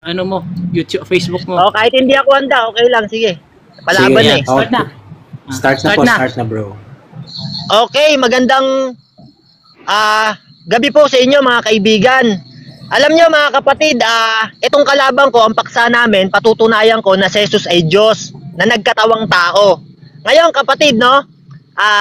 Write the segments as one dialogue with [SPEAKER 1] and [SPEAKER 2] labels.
[SPEAKER 1] ano mo, YouTube, Facebook mo.
[SPEAKER 2] Oh, kahit hindi ako handa, okay lang, sige. Palaban
[SPEAKER 3] Sige,
[SPEAKER 2] eh.
[SPEAKER 1] Start na.
[SPEAKER 3] Start na
[SPEAKER 1] Start
[SPEAKER 3] po,
[SPEAKER 1] na.
[SPEAKER 3] start na bro.
[SPEAKER 2] Okay, magandang gabi po sa inyo mga kaibigan. Alam nyo mga kapatid, itong kalaban ko, ang paksa namin, patutunayan ko na si Jesus ay Diyos na nagkatawang tao. Ngayon kapatid, no?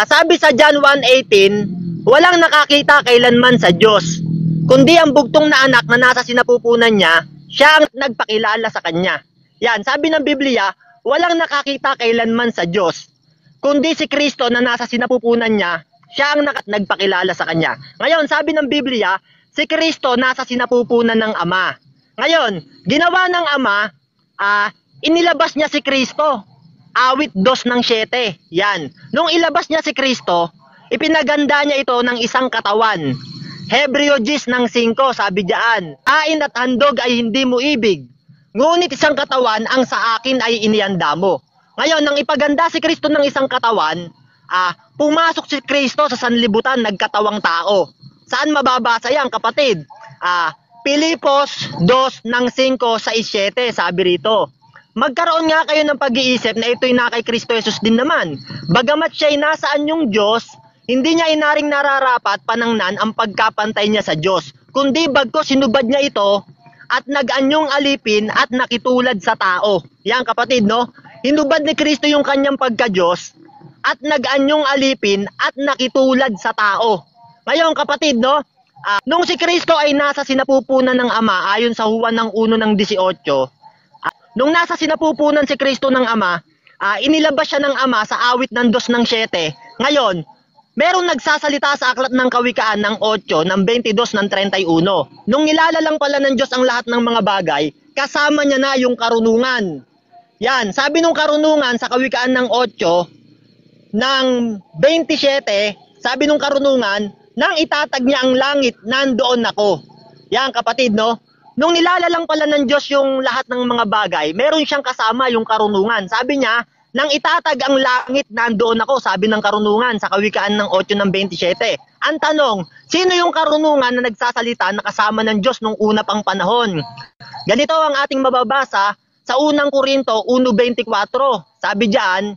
[SPEAKER 2] Sabi sa John 1:18, walang nakakita kailanman sa Diyos, kundi ang bugtong na anak na nasa sinapupunan niya, siya ang nagpakilala sa kanya. Yan, sabi ng Biblia, walang nakakita kailanman sa Diyos, kundi si Kristo na nasa sinapupunan niya, siya ang nagpakilala sa kanya. Ngayon, sabi ng Biblia, si Kristo nasa sinapupunan ng Ama. Ngayon, ginawa ng Ama, inilabas niya si Kristo. Awit 2:7. Yan. Nung ilabas niya si Kristo, ipinaganda niya ito ng isang katawan. Hebreo 10:5, sabi diyan, kain at handog ay hindi mo ibig, ngunit isang katawan ang sa akin ay inihanda mo. Ngayon, nang ipaganda si Kristo ng isang katawan, pumasok si Kristo sa sanlibutan, nagkatawang tao. Saan mababasa yan, kapatid? Pilipos 2:5-7, sabi rito. Magkaroon nga kayo ng pag-iisip na ito'y na kay Kristo Jesus din naman. Bagamat siya'y nasaan yung Diyos, hindi niya inaring nararapat panangnan ang pagkapantay niya sa Diyos, kundi bagko sinubad niya ito at nag-anyong alipin at nakitulad sa tao. Yan kapatid, no? Hinubad ni Kristo yung kanyang pagka-Diyos at nag-anyong alipin at nakitulad sa tao. Ngayon kapatid, no? Nung si Kristo ay nasa sinapupunan ng Ama, ayon sa Juan 1:18, nung nasa sinapupunan si Kristo ng Ama, inilabas siya ng Ama sa awit ng 2:7. Ngayon, merong nagsasalita sa aklat ng Kawikaan ng 8, ng 22, ng 31. Nung nilalalang pala ng Diyos ang lahat ng mga bagay, kasama niya na yung karunungan. Yan, sabi nung karunungan sa Kawikaan ng 8, ng 27, sabi nung karunungan, nang itatag niya ang langit, nandoon ako. Yan kapatid, no? Nung nilalalang pala ng Diyos yung lahat ng mga bagay, meron siyang kasama yung karunungan. Sabi niya, nang itatag ang langit, nandoon ako, sabi ng karunungan sa Kawikaan ng 8 ng 27. Ang tanong, sino yung karunungan na nagsasalita na kasama ng Diyos nung una pang panahon? Ganito ang ating mababasa sa unang Korinto 1:24. Sabi diyan,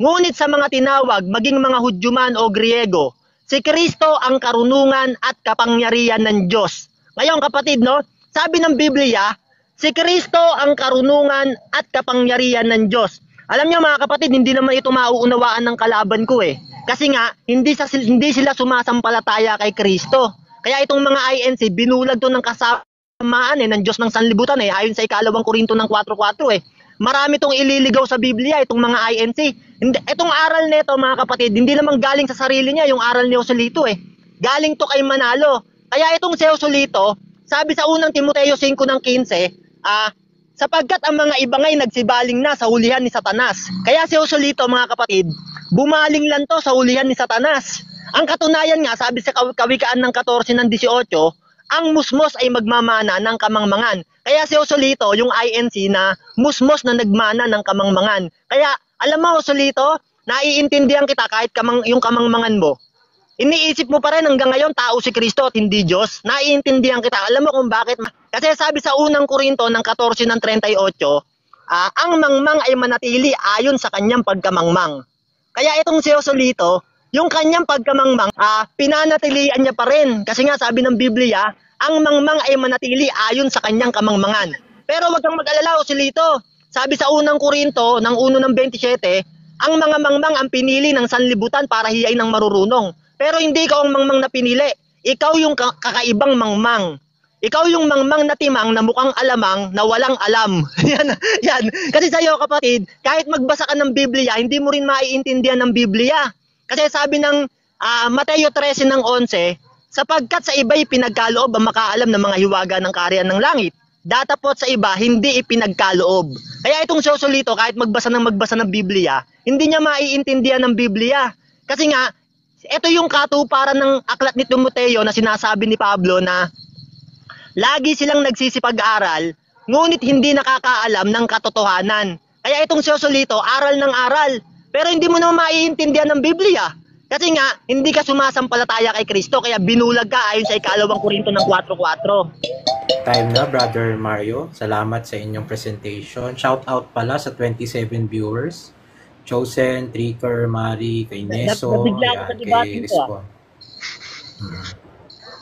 [SPEAKER 2] ngunit sa mga tinawag, maging mga Hudyo man o Griego, si Kristo ang karunungan at kapangyarihan ng Diyos. Ngayon kapatid, no? Sabi ng Biblia, si Kristo ang karunungan at kapangyarihan ng Diyos. Alam niyo mga kapatid, hindi naman ito mauunawaan ng kalaban ko eh. Kasi nga, hindi sila sumasampalataya kay Kristo. Kaya itong mga INC, binulag to ng kasamaan ng Diyos ng sanlibutan eh, ayon sa 2 Korinto ng 4:4 eh. Marami tong ililigaw sa Biblia, itong mga INC. Itong aral nito mga kapatid, hindi naman galing sa sarili niya, yung aral ni Joselito eh. Galing to kay Manalo. Kaya itong si Joselito, sabi sa unang Timoteo 5:15, sapagkat ang mga ibangay nagsibaling na sa hulihan ni Satanas. Kaya si Joselito mga kapatid, bumaling lang to sa hulihan ni Satanas. Ang katunayan nga, sabi sa Kawikaan ng 14:18, ang musmos ay magmamana ng kamangmangan. Kaya si Joselito, yung INC na musmos na nagmana ng kamangmangan. Kaya alam mo Joselito, naiintindihan kita kahit yung kamangmangan mo. Iniisip mo pa rin hanggang ngayon tao si Kristo at hindi Diyos. Naiintindihan kita. Alam mo kung bakit? Kasi sabi sa unang Korinto ng 14:38, ang mangmang ay manatili ayon sa kanyang pagkamangmang. Kaya itong si Joselito, yung kanyang pagkamangmang, pinanatilian niya pa rin. Kasi nga sabi ng Biblia, ang mangmang ay manatili ayon sa kanyang kamangmangan. Pero wag kang mag-alala Joselito. Sabi sa unang Korinto ng 1:27, ang mga mangmang ang pinili ng sanlibutan para hiyain ng marurunong. Pero hindi ikaw ang mangmang na pinili. Ikaw yung kakaibang mangmang. Ikaw yung mangmang na timang na mukhang alamang na walang alam. yan. Kasi sa'yo kapatid, kahit magbasa ka ng Biblia, hindi mo rin maiintindihan ng Biblia. Kasi sabi ng Mateo 13:11, sapagkat sa iba'y pinagkaloob ang makaalam ng mga hiwaga ng kaharian ng langit. Datapot sa iba, hindi ipinagkaloob. Kaya itong Joselito, kahit magbasa ng Biblia, hindi niya maiintindihan ng Biblia. Kasi nga, ito yung katuparan ng aklat ni Timoteo na sinasabi ni Pablo na lagi silang nagsisipag-aral, ngunit hindi nakakaalam ng katotohanan. Kaya itong Joselito, aral ng aral, pero hindi mo naman maiintindihan ng Biblia. Kasi nga, hindi ka sumasampalataya kay Kristo, kaya binulag ka ayon sa 2 Korinto ng 4:4.
[SPEAKER 3] time na, Brother Mario. Salamat sa inyong presentation. Shout out pala sa 27 viewers. Chosen, Tricker, Mari, kay Neso,
[SPEAKER 2] Nabigla ako
[SPEAKER 3] yan,
[SPEAKER 2] sa debate
[SPEAKER 3] kay
[SPEAKER 2] ko,
[SPEAKER 3] Respon.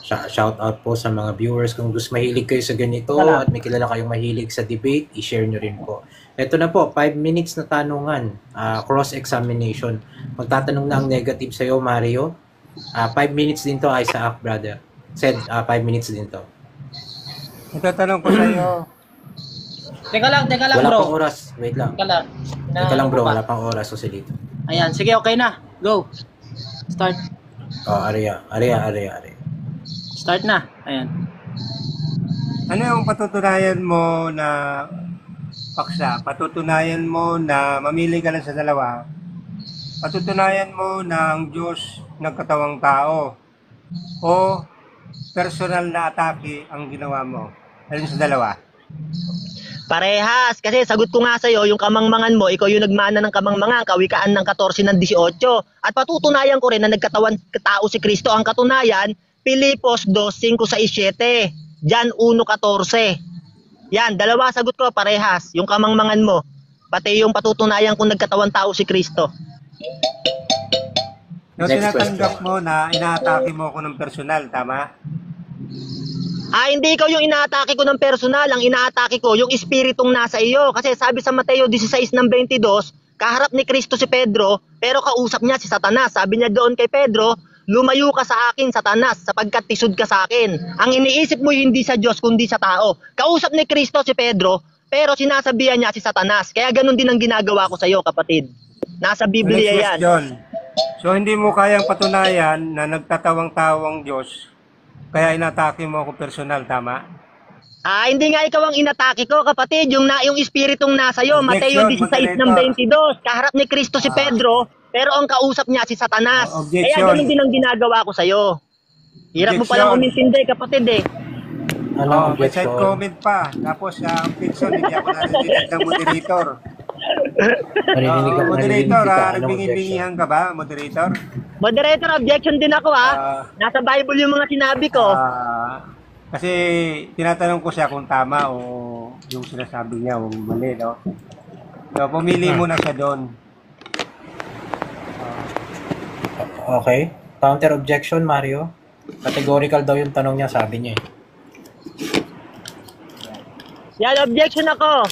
[SPEAKER 3] Shout out po sa mga viewers. Kung gusto mahilig kayo sa ganito at may kilala kayong mahilig sa debate, i-share nyo rin po. Ito na po, 5 minutes na tanungan, cross-examination. Magtatanong na ang negative sa'yo, Mario. 5 minutes din to, Isaac, brother. Said 5 minutes din to.
[SPEAKER 4] Itatanong ko sa iyo.
[SPEAKER 1] Teka lang
[SPEAKER 3] Wala
[SPEAKER 1] bro.
[SPEAKER 3] pang oras. Wait lang.
[SPEAKER 1] Teka lang.
[SPEAKER 3] Teka lang bro, wala pang oras. So, silito.
[SPEAKER 1] Ayan, sige, okay na. Go. Start.
[SPEAKER 3] Aria.
[SPEAKER 1] Start na. Ayan.
[SPEAKER 4] Ano yung patutunayan mo na paksa? Patutunayan mo na mamili ka lang sa dalawa. Patutunayan mo na ang Diyos nagkatawang tao. O personal na atake ang ginawa mo. Alin sa dalawa?
[SPEAKER 2] Parehas. Kasi sagot ko nga sa'yo, yung kamangmangan mo, ikaw yung nagmana ng kamangmangan, kawikaan ng 14 ng 18. At patutunayan ko rin na nagkatawan tao si Kristo. Ang katunayan, Pilipos 2:5-7. Jan 1:14. Yan, dalawa sagot ko, parehas. Yung kamangmangan mo, pati yung patutunayan kung nagkatawan tao si Kristo.
[SPEAKER 4] Yung
[SPEAKER 3] Next
[SPEAKER 4] tinatanggap
[SPEAKER 3] question.
[SPEAKER 4] mo na inaatake mo ako ng personal, tama?
[SPEAKER 2] Hindi ikaw yung inaatake ko ng personal. Ang inaatake ko, yung espiritong nasa iyo. Kasi sabi sa Mateo 16:22, kaharap ni Kristo si Pedro, pero kausap niya si Satanas. Sabi niya doon kay Pedro, lumayo ka sa akin, Satanas, sapagkat tisod ka sa akin. Ang iniisip mo hindi sa Diyos, kundi sa tao. Kausap ni Kristo si Pedro, pero sinasabihan niya si Satanas. Kaya ganun din ang ginagawa ko sa iyo, kapatid. Nasa Biblia
[SPEAKER 4] Next
[SPEAKER 2] yan.
[SPEAKER 4] question. So hindi mo kayang patunayan na nagtatawang-tawang Diyos, kaya inatake mo ako personal, tama?
[SPEAKER 2] Hindi nga ikaw ang inatake ko, kapatid. Yung espiritong nasa iyo, Mateo
[SPEAKER 4] Objection,
[SPEAKER 2] 16:22. Kaharap ni Kristo si Pedro, pero ang kausap niya si Satanas.
[SPEAKER 4] Objection.
[SPEAKER 2] Kaya ganun din ang ginagawa ko sa iyo. Hirap mo palang
[SPEAKER 4] Objection.
[SPEAKER 2] umintindi, kapatid eh.
[SPEAKER 3] Anong
[SPEAKER 4] May side
[SPEAKER 3] objection?
[SPEAKER 4] comment pa. Tapos objection, hindi ako narinig ng moderator.
[SPEAKER 3] Narinig
[SPEAKER 4] Moderator,
[SPEAKER 3] kita. Anong objection?
[SPEAKER 4] nagbingi-bingihan ka ba, moderator?
[SPEAKER 2] Moderator, objection din ako Nasa Bible yung mga sinabi ko.
[SPEAKER 4] Kasi tinatanong ko siya kung tama o yung sinasabi niya o mali, no? So, pumili muna siya doon.
[SPEAKER 3] Okay. Counter objection, Mario. Categorical daw yung tanong niya, sabi niya eh.
[SPEAKER 2] Yan, objection ako.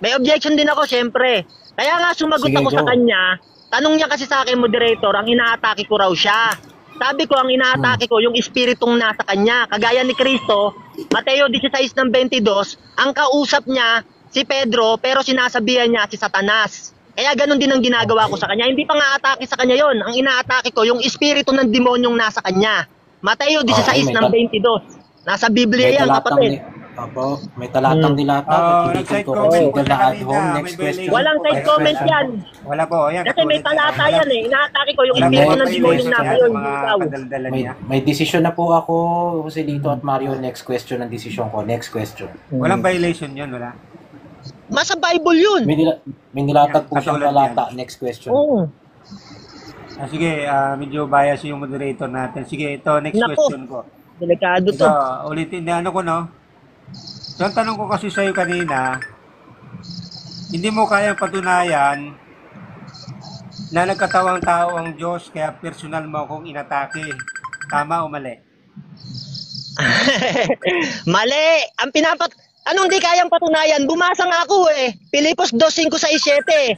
[SPEAKER 2] May objection din ako, syempre. Kaya nga sumagot
[SPEAKER 3] Sige,
[SPEAKER 2] ako sa
[SPEAKER 3] go.
[SPEAKER 2] kanya. Tanong niya kasi sa akin, moderator, ang inaatake ko raw siya. Sabi ko, ang inaatake ko, yung espiritong nasa kanya. Kagaya ni Kristo, Mateo 16:22, ang kausap niya si Pedro, pero sinasabihan niya si Satanas. Kaya ganun din ang ginagawa ko sa kanya. Hindi pa nga atake sa kanya yon. Ang inaatake ko, yung espiritu ng demonyong nasa kanya. Mateo 16:22. Nasa Biblia yan, kapatid.
[SPEAKER 3] Opo, may talatang nilata.
[SPEAKER 4] Nag-side
[SPEAKER 3] ko
[SPEAKER 4] comment
[SPEAKER 3] consider
[SPEAKER 4] po
[SPEAKER 3] na
[SPEAKER 4] siya
[SPEAKER 3] at home.
[SPEAKER 4] kanina.
[SPEAKER 3] Next
[SPEAKER 4] May
[SPEAKER 3] question.
[SPEAKER 2] Walang side
[SPEAKER 3] Next
[SPEAKER 2] comment
[SPEAKER 3] question.
[SPEAKER 2] yan.
[SPEAKER 4] Wala po, ayan.
[SPEAKER 2] Kasi may talata yan eh. Inaatake ko yung
[SPEAKER 4] Walang
[SPEAKER 2] espiritu
[SPEAKER 3] mga
[SPEAKER 2] ng demonyong nasa yun.
[SPEAKER 4] mga
[SPEAKER 2] Ikaw.
[SPEAKER 4] kadaldalan
[SPEAKER 3] May,
[SPEAKER 4] niya.
[SPEAKER 3] may decision na po ako, Jose Lito at Mario. Next question ang decision ko. Next question.
[SPEAKER 4] Walang violation yun, wala.
[SPEAKER 2] Masa Bible yun.
[SPEAKER 3] May nilatag po siyang
[SPEAKER 4] Katulad
[SPEAKER 3] talata. Next question.
[SPEAKER 2] Oo.
[SPEAKER 4] Sige, medyo bias yung moderator natin. Sige, ito, next
[SPEAKER 2] Nako.
[SPEAKER 4] question ko.
[SPEAKER 2] Delikado
[SPEAKER 4] Ito,
[SPEAKER 2] to.
[SPEAKER 4] ulitin na ano ko, no? Yung tanong ko kasi sa'yo kanina, hindi mo kayang patunayan na nagkatawang tao ang Diyos, kaya personal mo akong inatake. Tama o mali?
[SPEAKER 2] Mali! Anong di kayang patunayan? Bumasa nga ako eh. Pilipos 2:5-7.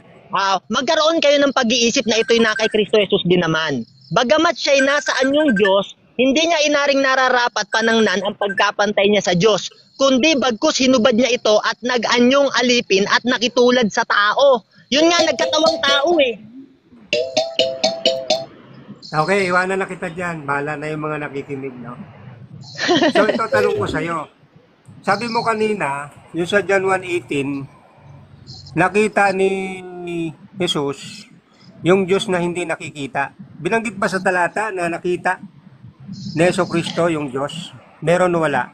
[SPEAKER 2] Magkaroon kayo ng pag-iisip na ito'y na kay Kristo Jesus din naman. Bagamat siya'y nasaan yung Diyos, hindi niya inaring nararapat panangnan ang pagkapantay niya sa Diyos, kundi bagkus hinubad niya ito at nag-anyong alipin at nakitulad sa tao. Yun nga, nagkatawang tao eh.
[SPEAKER 4] Okay, iwanan na kita dyan. Bahala na yung mga nakikinig, no? So, ito tanong ko sa'yo. Sabi mo kanina, yung sa John 1:18, nakita ni Jesus yung Diyos na hindi nakikita. Binanggit ba sa talata na nakita ni Jesucristo yung Diyos? Meron o wala?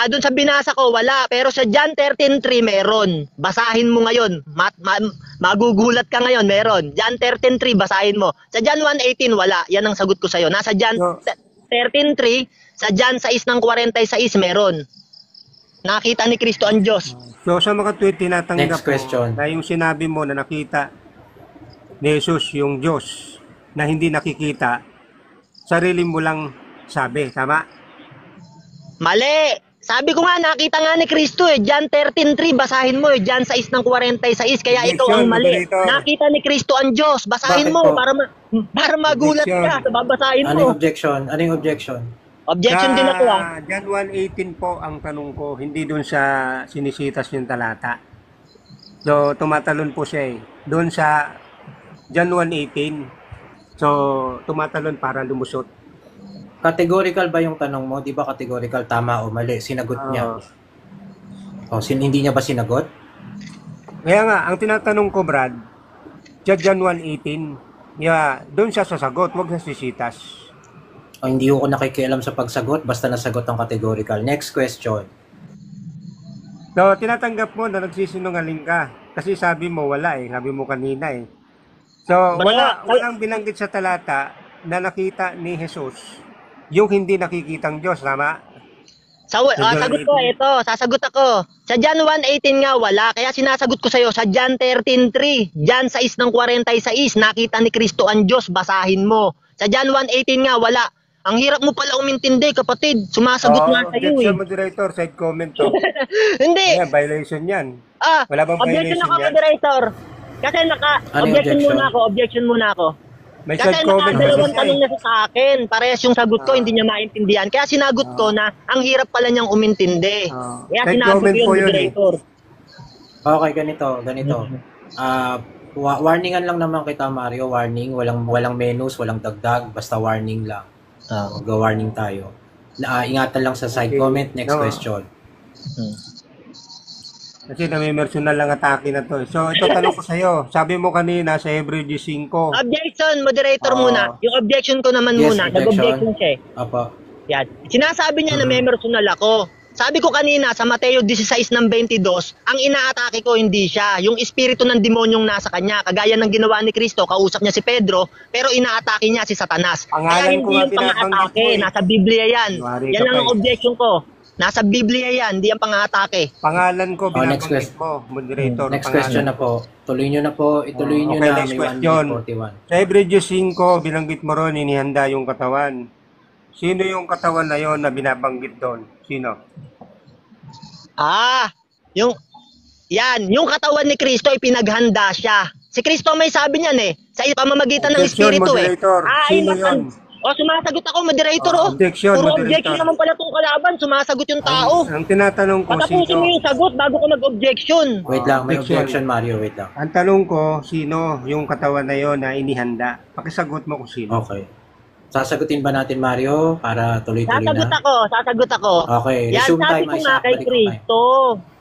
[SPEAKER 2] Doon sa binasa ko, wala. Pero sa John 13:3 meron. Basahin mo ngayon. Magugulat ka ngayon, meron. John 13:3, basahin mo. Sa John 1:18, wala. Yan ang sagot ko sa'yo. Nasa John
[SPEAKER 4] So,
[SPEAKER 2] 13:3, Sa John 6 ng 46 meron. Nakita ni Kristo ang Diyos.
[SPEAKER 4] So sa mga tweet, tinatanggap
[SPEAKER 3] Next question.
[SPEAKER 4] mo na yung sinabi mo na nakita ni Jesus yung Diyos na hindi nakikita, sarili mo lang sabi, tama?
[SPEAKER 2] Mali! Sabi ko nga, nakita nga ni Kristo eh. John 13:3, basahin mo eh. John 6 ng 46, kaya ikaw ang mali.
[SPEAKER 4] Moderator.
[SPEAKER 2] Nakita ni Kristo ang Diyos. Basahin
[SPEAKER 3] Bakit
[SPEAKER 2] mo
[SPEAKER 3] po?
[SPEAKER 2] para magulat
[SPEAKER 4] Objection.
[SPEAKER 2] ka sa babasahin
[SPEAKER 3] Anong
[SPEAKER 2] mo.
[SPEAKER 3] objection? Anong objection?
[SPEAKER 2] Objection din ako ah.
[SPEAKER 4] John 1:18 po ang tanong ko, hindi doon sa sinisitas yung talata. So, tumatalon po siya eh. Doon sa John 1:18. So, tumatalon para lumusot.
[SPEAKER 3] Categorical ba yung tanong mo? Di ba categorical, tama o mali? Sinagot niya. Hindi niya ba sinagot?
[SPEAKER 4] Kaya nga, ang tinatanong ko, Brad, sa John 1:18, doon siya sasagot, wag sa sisitas.
[SPEAKER 3] Hindi ko nakikialam sa pagsagot, basta nasagot ang categorical. Next question.
[SPEAKER 4] So, tinatanggap mo na nagsisinungaling ka. Kasi sabi mo, wala eh. Sabi mo kanina eh. So, walang binanggit sa talata na nakita ni Jesus yung hindi nakikitang Diyos, tama?
[SPEAKER 2] Sagot ko, ito. Sasagot ako. Sa John 1:18 nga, wala. Kaya sinasagot ko sa'yo, sa John 13:3, John 6 ng 46, nakita ni Kristo ang Diyos, basahin mo. Sa John 1:18 nga, wala. Ang hirap mo pala umintindi, kapatid. Sumasagot nga sa'yo eh.
[SPEAKER 4] Objection, moderator, side comment to.
[SPEAKER 2] Hindi.
[SPEAKER 4] Ayan, violation yan.
[SPEAKER 2] Ah,
[SPEAKER 4] Wala bang
[SPEAKER 2] objection
[SPEAKER 4] violation
[SPEAKER 2] ako,
[SPEAKER 4] yan?
[SPEAKER 2] moderator. Kasi
[SPEAKER 3] Ano yung
[SPEAKER 2] objection muna ako.
[SPEAKER 4] May
[SPEAKER 2] Kasi
[SPEAKER 4] side comment
[SPEAKER 2] nakadalawang
[SPEAKER 4] kasi
[SPEAKER 2] tanong
[SPEAKER 4] siya
[SPEAKER 2] na sa akin. Parehas yung sagot ko, hindi niya maintindihan. Kaya sinagot ko na ang hirap pala niyang umintindi. Kaya
[SPEAKER 4] Side
[SPEAKER 2] sinagot ko
[SPEAKER 4] comment
[SPEAKER 2] yung
[SPEAKER 4] po yun eh.
[SPEAKER 2] moderator.
[SPEAKER 3] Okay, ganito. Warningan lang naman kita, Mario. Warning. Walang menus, walang dagdag. Basta warning lang. Mag-warning tayo. Ingatan lang sa side
[SPEAKER 4] Okay.
[SPEAKER 3] comment. Next
[SPEAKER 4] No.
[SPEAKER 3] question.
[SPEAKER 4] Kasi nami-personal lang atake na to. So, ito tanong ko sa'yo. Sabi mo kanina sa Hebrew 5.
[SPEAKER 2] Objection, moderator muna. Yung objection ko naman
[SPEAKER 3] Yes,
[SPEAKER 2] muna.
[SPEAKER 3] objection.
[SPEAKER 2] Nag-objection siya eh.
[SPEAKER 3] Apa.
[SPEAKER 2] Yan. Sinasabi niya na may personal ako. Sabi ko kanina sa Mateo 16 ng 22, ang inaatake ko hindi siya. Yung espiritu ng demonyong nasa kanya. Kagaya ng ginawa ni Kristo, kausap niya si Pedro, pero inaatake niya si Satanas.
[SPEAKER 4] Pangalan
[SPEAKER 2] Kaya
[SPEAKER 4] ko
[SPEAKER 2] hindi
[SPEAKER 4] nga
[SPEAKER 2] yung
[SPEAKER 4] binabanggit
[SPEAKER 2] pang-atake.
[SPEAKER 4] mo eh.
[SPEAKER 2] Nasa Biblia yan.
[SPEAKER 4] Wari
[SPEAKER 2] Yan
[SPEAKER 4] ka
[SPEAKER 2] lang
[SPEAKER 4] pa
[SPEAKER 2] ang
[SPEAKER 4] eh.
[SPEAKER 2] objection ko. Nasa Biblia yan, hindi ang pang-atake.
[SPEAKER 4] Pangalan ko,
[SPEAKER 3] next
[SPEAKER 4] binabanggit
[SPEAKER 3] question.
[SPEAKER 4] mo, moderator.
[SPEAKER 3] Next
[SPEAKER 4] pangalan.
[SPEAKER 3] question na po. Tuloy nyo na po. Ituloy nyo
[SPEAKER 4] Okay,
[SPEAKER 3] na.
[SPEAKER 4] next
[SPEAKER 3] May 1
[SPEAKER 4] question.
[SPEAKER 3] minute 41.
[SPEAKER 4] Sa Hebrew 5, binanggit mo ron, inihanda yung katawan. Sino yung katawan na yon na binabanggit doon? Sino?
[SPEAKER 2] Yung katawan ni Kristo ay pinaghanda siya. Si Kristo may sabi niyan eh, sa pamamagitan ng
[SPEAKER 4] Objection,
[SPEAKER 2] Espiritu eh.
[SPEAKER 4] moderator. Sino yun?
[SPEAKER 2] Sumasagot ako, moderator
[SPEAKER 4] Objection,
[SPEAKER 2] Puro
[SPEAKER 4] moderator.
[SPEAKER 2] objection naman pala itong kalaban, sumasagot yung tao.
[SPEAKER 4] Ang tinatanong ko,
[SPEAKER 2] Patapusin mo
[SPEAKER 4] sino?
[SPEAKER 2] yung sagot bago ka mag-objection.
[SPEAKER 3] Wait lang. May
[SPEAKER 4] Objection.
[SPEAKER 3] objection, Mario. Wait lang.
[SPEAKER 4] Ang tanong ko, sino yung katawan na yon na inihanda? Pakisagot mo kung sino.
[SPEAKER 3] Okay. Sasagutin ba natin, Mario? Para tuloy-tuloy na.
[SPEAKER 2] Sasagot ako.
[SPEAKER 3] Okay.
[SPEAKER 2] Yan,
[SPEAKER 3] Resume
[SPEAKER 2] sabi
[SPEAKER 3] time,
[SPEAKER 2] ko nga
[SPEAKER 3] Isaac.
[SPEAKER 2] kay
[SPEAKER 3] Balik ko
[SPEAKER 2] Kristo.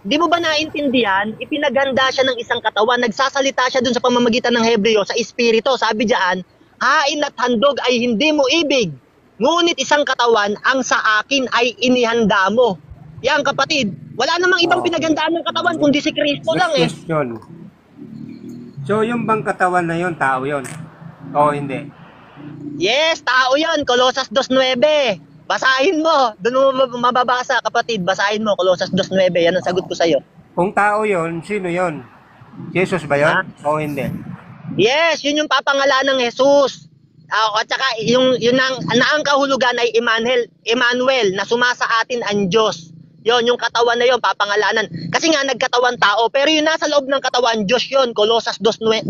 [SPEAKER 2] Di mo ba naintindihan? Ipinaganda siya ng isang katawan. Nagsasalita siya dun sa pamamagitan ng Hebreo, sa Espiritu. Sabi diyan, hain at handog ay hindi mo ibig. Ngunit isang katawan ang sa akin ay inihanda mo. Yan kapatid, wala namang ibang pinagandaan ng katawan kundi si Kristo lang eh.
[SPEAKER 4] Next question. So, yung bang katawan na yon tao yon? O hindi?
[SPEAKER 2] Yes, tao yan. Colossus 2.9. Basahin mo. Doon mo mababasa kapatid. Basahin mo. Colossus 2.9. Yan ang sagot ko sa'yo.
[SPEAKER 4] Kung tao yon, sino yon? Jesus ba yon? O hindi?
[SPEAKER 2] Yes, yun yung papangalan ng Jesus. At saka yung ang kahulugan ay Emmanuel na sumasa atin ang Diyos. Yon, yung katawan na yon, papangalanan. Kasi nga nagkatawan tao, pero yung nasa loob ng katawan, Diyos yon, Colossus 2.9.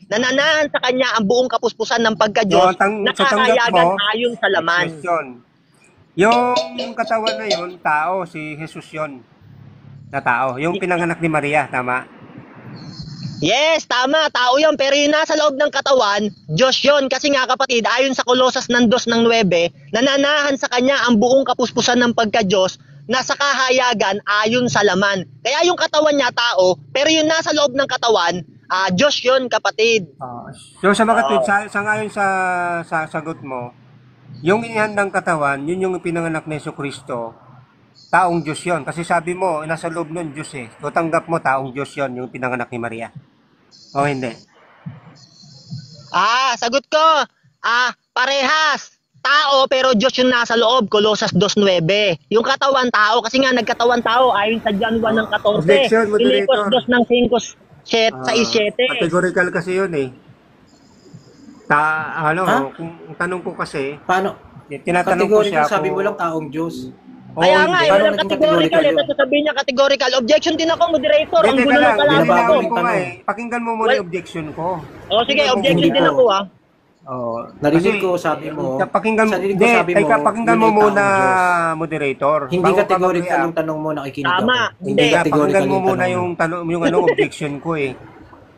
[SPEAKER 2] Nananahan sa kanya ang buong kapuspusan ng pagka-Diyos, nakahayagan ayon sa laman.
[SPEAKER 4] Question. Yung katawan na yon, tao, si Jesus yon. Na tao. Yung pinanganak ni Maria, tama?
[SPEAKER 2] Yes, tama, tao yon. Pero yung nasa loob ng katawan, Diyos yon. Kasi nga kapatid, ayon sa Colossus 2:9, nananahan sa kanya ang buong kapuspusan ng pagka-Diyos, nasa kahayagan ayon sa laman. Kaya yung katawan niya tao, pero yung nasa loob ng katawan, Diyos yun kapatid.
[SPEAKER 4] So sa mga tweet, sa ngayon sa sagot mo, yung inihandang katawan, yun yung pinanganak ni Jesucristo, taong Diyos yun. Kasi sabi mo, nasa loob nun Diyos eh. So tanggap mo, taong Diyos yun, yung pinanganak ni Maria. O hindi?
[SPEAKER 2] Sagot ko, parehas. tao pero Diyos yung nasa loob, Colosas 2:9. Yung katawan tao, kasi nga nagkatawan tao ayon sa John 1 ng 14.
[SPEAKER 4] Objection,
[SPEAKER 2] Filipos
[SPEAKER 4] moderator.
[SPEAKER 2] 2 ng 5:7.
[SPEAKER 4] Categorical kasi yun eh.
[SPEAKER 3] Ha?
[SPEAKER 4] Kung tanong ko kasi,
[SPEAKER 3] Paano?
[SPEAKER 4] tinatanong ko siya
[SPEAKER 3] Categorical, sabi mo
[SPEAKER 4] kung...
[SPEAKER 3] lang taong Diyos.
[SPEAKER 2] Kaya nga,
[SPEAKER 3] Paano
[SPEAKER 2] walang
[SPEAKER 3] naging
[SPEAKER 2] categorical.
[SPEAKER 3] categorical
[SPEAKER 2] Ito sasabihin niya categorical. Objection din ako, moderator. Ang
[SPEAKER 4] Hindi,
[SPEAKER 2] gulo
[SPEAKER 4] teka
[SPEAKER 2] ng
[SPEAKER 4] lang,
[SPEAKER 2] kalaban
[SPEAKER 3] binabago
[SPEAKER 2] ko.
[SPEAKER 4] narinig ko nga
[SPEAKER 3] tanong.
[SPEAKER 4] eh. Pakinggan mo muna yung objection ko.
[SPEAKER 2] O sige,
[SPEAKER 4] Pakinggan mo
[SPEAKER 2] objection
[SPEAKER 4] muna.
[SPEAKER 2] din ako ah.
[SPEAKER 4] Oh,
[SPEAKER 3] Narinig
[SPEAKER 4] kasi,
[SPEAKER 3] ko, sabi mo.
[SPEAKER 4] Pakinggan mo,
[SPEAKER 3] Narinig ko,
[SPEAKER 4] hindi,
[SPEAKER 3] sabi mo,
[SPEAKER 4] teka, pakinggan
[SPEAKER 3] yun
[SPEAKER 4] mo
[SPEAKER 3] ay
[SPEAKER 4] muna,
[SPEAKER 3] taong Diyos.
[SPEAKER 4] moderator.
[SPEAKER 3] Hindi
[SPEAKER 4] Bago ka
[SPEAKER 3] categorical
[SPEAKER 4] mag-react.
[SPEAKER 3] yung tanong mo, nakikinig
[SPEAKER 2] Tama.
[SPEAKER 3] ako.
[SPEAKER 2] Hindi.
[SPEAKER 4] Hindi,
[SPEAKER 3] categorical
[SPEAKER 4] pakinggan mo
[SPEAKER 3] yung
[SPEAKER 4] muna
[SPEAKER 3] tanong
[SPEAKER 4] yung
[SPEAKER 3] mo.
[SPEAKER 4] tanong, yung objection ko eh.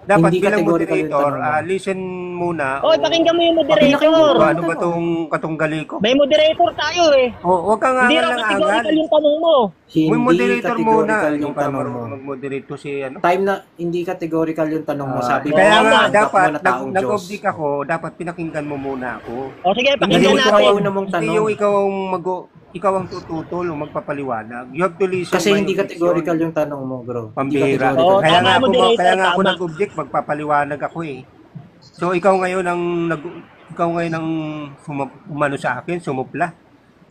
[SPEAKER 4] Dapat
[SPEAKER 3] Hindi
[SPEAKER 4] bilang
[SPEAKER 3] categorical yung
[SPEAKER 4] moderator,
[SPEAKER 3] tanong mo.
[SPEAKER 4] listen muna.
[SPEAKER 2] Oy, pakinggan mo yung
[SPEAKER 3] Pakinggan
[SPEAKER 2] moderator.
[SPEAKER 3] mo.
[SPEAKER 4] Ano ba tong katunggali ko?
[SPEAKER 2] May moderator tayo eh.
[SPEAKER 4] Huwag kang
[SPEAKER 2] Hindi
[SPEAKER 4] angal
[SPEAKER 2] raw
[SPEAKER 4] ng angal.
[SPEAKER 2] categorical yung tanong mo.
[SPEAKER 4] May
[SPEAKER 3] Hindi
[SPEAKER 4] moderator muna.
[SPEAKER 3] categorical yung
[SPEAKER 4] Yung para
[SPEAKER 3] tanong mo.
[SPEAKER 4] mag-moderate to si ano.
[SPEAKER 3] Time na hindi categorical yung tanong mo. Sabi mo,
[SPEAKER 4] Kaya
[SPEAKER 2] Oo,
[SPEAKER 4] nga,
[SPEAKER 2] tama.
[SPEAKER 4] dapat,
[SPEAKER 3] mo na taong Diyos.
[SPEAKER 4] nag-object ako, dapat pinakinggan mo muna ako.
[SPEAKER 2] O sige,
[SPEAKER 3] Hindi
[SPEAKER 2] pakinggan
[SPEAKER 3] mo ito
[SPEAKER 2] natin.
[SPEAKER 3] kayo una mong
[SPEAKER 4] Hindi
[SPEAKER 3] tanong.
[SPEAKER 4] yung ikaw ang tututol o magpapaliwanag. You have to listen.
[SPEAKER 3] Kasi
[SPEAKER 4] my
[SPEAKER 3] hindi
[SPEAKER 4] objection.
[SPEAKER 3] categorical yung tanong mo, bro. Hindi
[SPEAKER 4] Pambihira.
[SPEAKER 3] categorical.
[SPEAKER 2] Oo,
[SPEAKER 4] Kaya
[SPEAKER 2] tama,
[SPEAKER 4] nga ako,
[SPEAKER 2] moderator,
[SPEAKER 4] kaya nga ako
[SPEAKER 2] tama.
[SPEAKER 4] nag-object, magpapaliwanag ako eh. So ikaw ngayon ang umano sa akin, sumupla.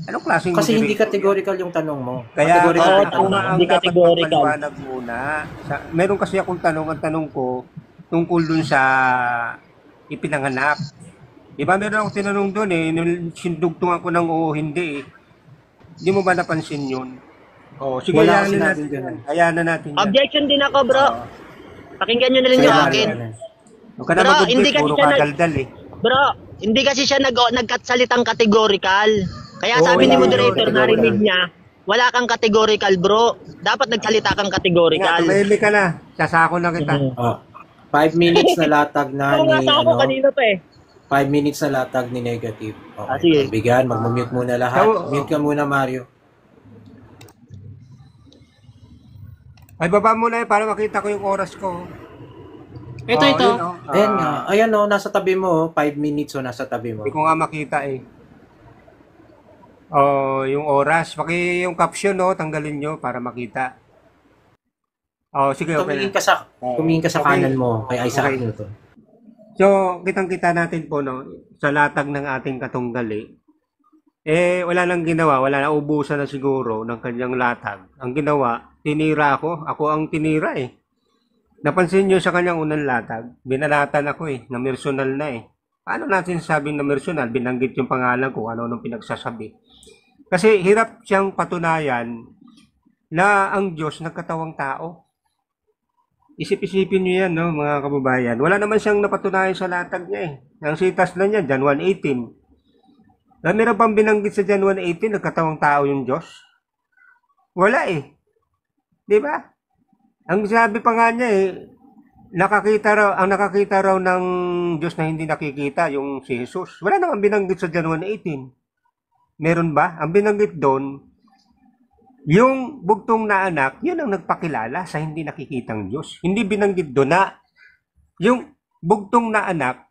[SPEAKER 4] Anong klaseng
[SPEAKER 3] Kasi hindi
[SPEAKER 4] moderator?
[SPEAKER 3] categorical yung tanong mo.
[SPEAKER 4] Kaya
[SPEAKER 3] Categorical
[SPEAKER 2] Oo,
[SPEAKER 3] yung
[SPEAKER 4] ako
[SPEAKER 3] tanong
[SPEAKER 4] nga
[SPEAKER 3] mo.
[SPEAKER 4] ang
[SPEAKER 2] Hindi
[SPEAKER 4] dapat
[SPEAKER 2] categorical.
[SPEAKER 4] magpaliwanag muna. Meron kasi akong tanong, ang tanong ko tungkol dun sa ipinanganak. Diba meron akong tinanong dun eh, sindugtungan ko ng oo hindi eh. Hindi mo ba napansin yun? Oh, sige,
[SPEAKER 3] Wala
[SPEAKER 4] hayaan
[SPEAKER 3] akong
[SPEAKER 4] na
[SPEAKER 3] sinabing
[SPEAKER 4] natin yan.
[SPEAKER 3] ganun.
[SPEAKER 4] Hayaan na natin yan.
[SPEAKER 2] Objection din ako, bro. Pakinggan nyo na rin
[SPEAKER 3] Sige,
[SPEAKER 2] yung
[SPEAKER 3] Mario,
[SPEAKER 2] akin.
[SPEAKER 3] ano.
[SPEAKER 4] Huwag ka na
[SPEAKER 2] Bro,
[SPEAKER 4] mag-object,
[SPEAKER 2] hindi kasi
[SPEAKER 4] puro
[SPEAKER 2] siya
[SPEAKER 4] kadaldal eh.
[SPEAKER 2] Bro, hindi kasi siya nagkatsalitang categorical. Kaya
[SPEAKER 4] Oo,
[SPEAKER 2] sabi ni
[SPEAKER 3] wala
[SPEAKER 2] moderator,
[SPEAKER 3] yun.
[SPEAKER 2] narinig niya, wala kang categorical, bro. Dapat nagsalita kang
[SPEAKER 4] Nga,
[SPEAKER 2] categorical.
[SPEAKER 4] tumahimik ka na. Sasako na kita.
[SPEAKER 2] Mhm.
[SPEAKER 3] Oh, 5 minutes na latag na
[SPEAKER 2] Oo nga,
[SPEAKER 3] ni
[SPEAKER 2] ako kanina pa eh.
[SPEAKER 3] 5 minutes na latag ni negative.
[SPEAKER 2] Ah, sige.
[SPEAKER 3] Okay. Bigyan, mag-mute muna lahat.
[SPEAKER 4] So,
[SPEAKER 3] Mute ka muna, Mario.
[SPEAKER 4] Ay, baba mo na para makita ko yung oras ko.
[SPEAKER 1] Ito,
[SPEAKER 4] Oh,
[SPEAKER 1] ito.
[SPEAKER 4] yun, oh.
[SPEAKER 3] Ayan nga. Ayan o, nasa tabi mo. 5 minutes o nasa tabi mo.
[SPEAKER 4] Hindi ko nga makita eh. Oh, yung oras. Yung caption, no, tanggalin nyo para makita. Oh, sige, okay
[SPEAKER 3] Tumingin
[SPEAKER 4] na.
[SPEAKER 3] ka sa, tumingin ka sa
[SPEAKER 4] Okay.
[SPEAKER 3] kanan mo kay Isaac
[SPEAKER 4] Okay.
[SPEAKER 3] Newton.
[SPEAKER 4] So, kitang-kita natin po, no, sa latag ng ating katunggali, wala nang ginawa, wala na, ubusan na siguro ng kanyang latag. Ang ginawa, tinira ako ang tinira eh. Napansin nyo sa kanyang unang latag, binalatan ako eh, na personal na eh. Paano natin sabing na personal? Binanggit yung pangalan ko, ano-anong pinagsasabi. Kasi hirap siyang patunayan na ang Diyos nagkatawang tao. Isip-isipin nyo yan, no, mga kababayan. Wala naman siyang napatunayan sa latag niya eh. Ang sitas na niya, John 1:18. Na meron bang binanggit sa John 1:18, nagkatawang tao yung Diyos? Wala eh. Di ba? Ang sabi pa nga niya eh, ang nakakita raw ng Diyos na hindi nakikita, yung si Jesus. Wala naman binanggit sa John 1:18. Meron ba? Ang binanggit doon, yung bugtong na anak, yun ang nagpakilala sa hindi nakikitang Diyos. Hindi binanggit doon na yung bugtong na anak,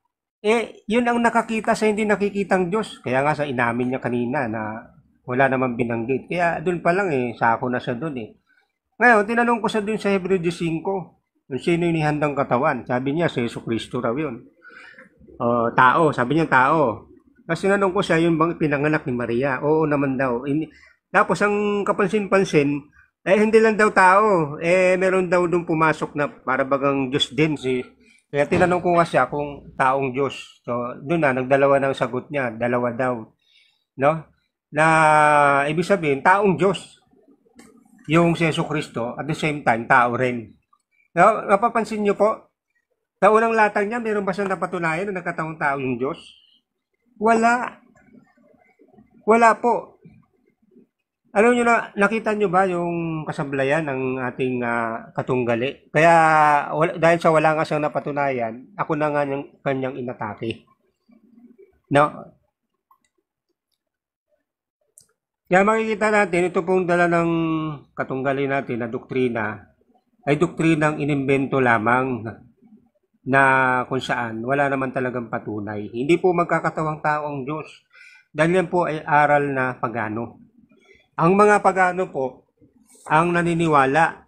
[SPEAKER 4] yun ang nakakita sa hindi nakikitang Diyos. Kaya nga sa inamin niya kanina na wala naman binanggit. Kaya doon pa lang sako na siya doon eh. Ngayon, tinanong ko sa doon sa Hebreo 5, kung sino yung nihandang katawan. Sabi niya, si Yesu Cristo raw yun. Tao, sabi niya tao. Kasi tinanong ko siya, yung bang pinanganak ni Maria? Oo naman daw. Tapos ang kapansin-pansin, hindi lang daw tao. Meron daw doon pumasok na para bagang Diyos din. Kaya tinanong ko nga siya kung taong Diyos. So, doon na, nagdalawa ng sagot niya. Dalawa daw. No? Na, ibig sabihin, taong Diyos. Yung si Yesu Cristo, at the same time, tao rin. No? Napapansin niyo po, sa unang latag niya, meron ba siyang napatunayan na nagkataong tao yung Diyos? Wala. Wala po. Ano nyo na, nakita nyo ba yung kasablayan ng ating katunggali? Kaya dahil sa wala nga siyang napatunayan, ako na nga kanyang inatake. No? Kaya makikita natin, ito pong dala ng katunggali natin na doktrina, ay doktrinang inimbento lamang na kung saan wala naman talagang patunay. Hindi po magkakatawang tao ang Diyos. Dahil yan po ay aral na pagano. Ang mga pagano po, ang naniniwala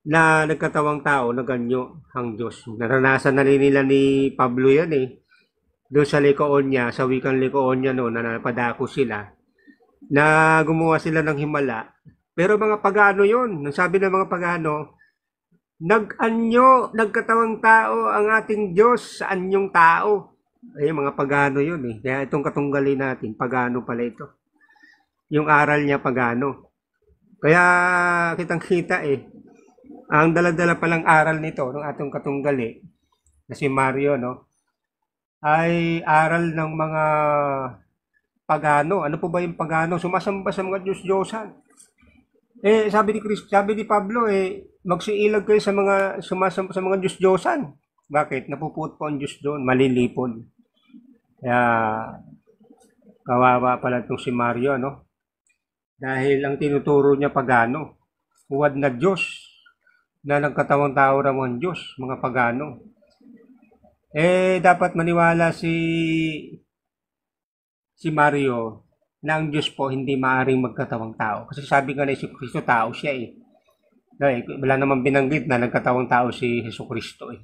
[SPEAKER 4] na nagkatawang tao na ganyo ang Diyos. Naranasan na rin nila ni Pablo yan eh. doon sa Lycaonia, sa wikang Lycaonia noon na napadako sila, na gumawa sila ng himala. Pero mga pagano yon, nang sabi ng mga pagano, nag-anyo, nagkatawang tao ang ating Diyos sa anyong tao. Ay, mga pagano yun eh. Kaya itong katunggali natin, pagano pala ito. Yung aral niya pagano. Kaya kitang-kita eh. Ang dala-dala palang aral nito ng atong katunggali na si Mario, no, ay aral ng mga pagano. Ano po ba yung pagano? Sumasamba sa mga Diyos-Diyosan. Sabi ni Pablo, magsiilag kayo sa mga sumasamba sa mga Diyos-Diyosan. Bakit? Napuput po ang Diyos doon, malilipon. Kaya kawawa pala itong si Mario, no? Dahil ang tinuturo niya pagano, huwad na Diyos na nagkatawang tao raw ang Diyos, mga pagano. Dapat maniwala si Mario na ang Diyos po hindi maaring magkatawang tao. Kasi sabi nga na si Kristo, tao siya eh. Wala namang binanggit na nagkatawang tao si Hesus Kristo eh.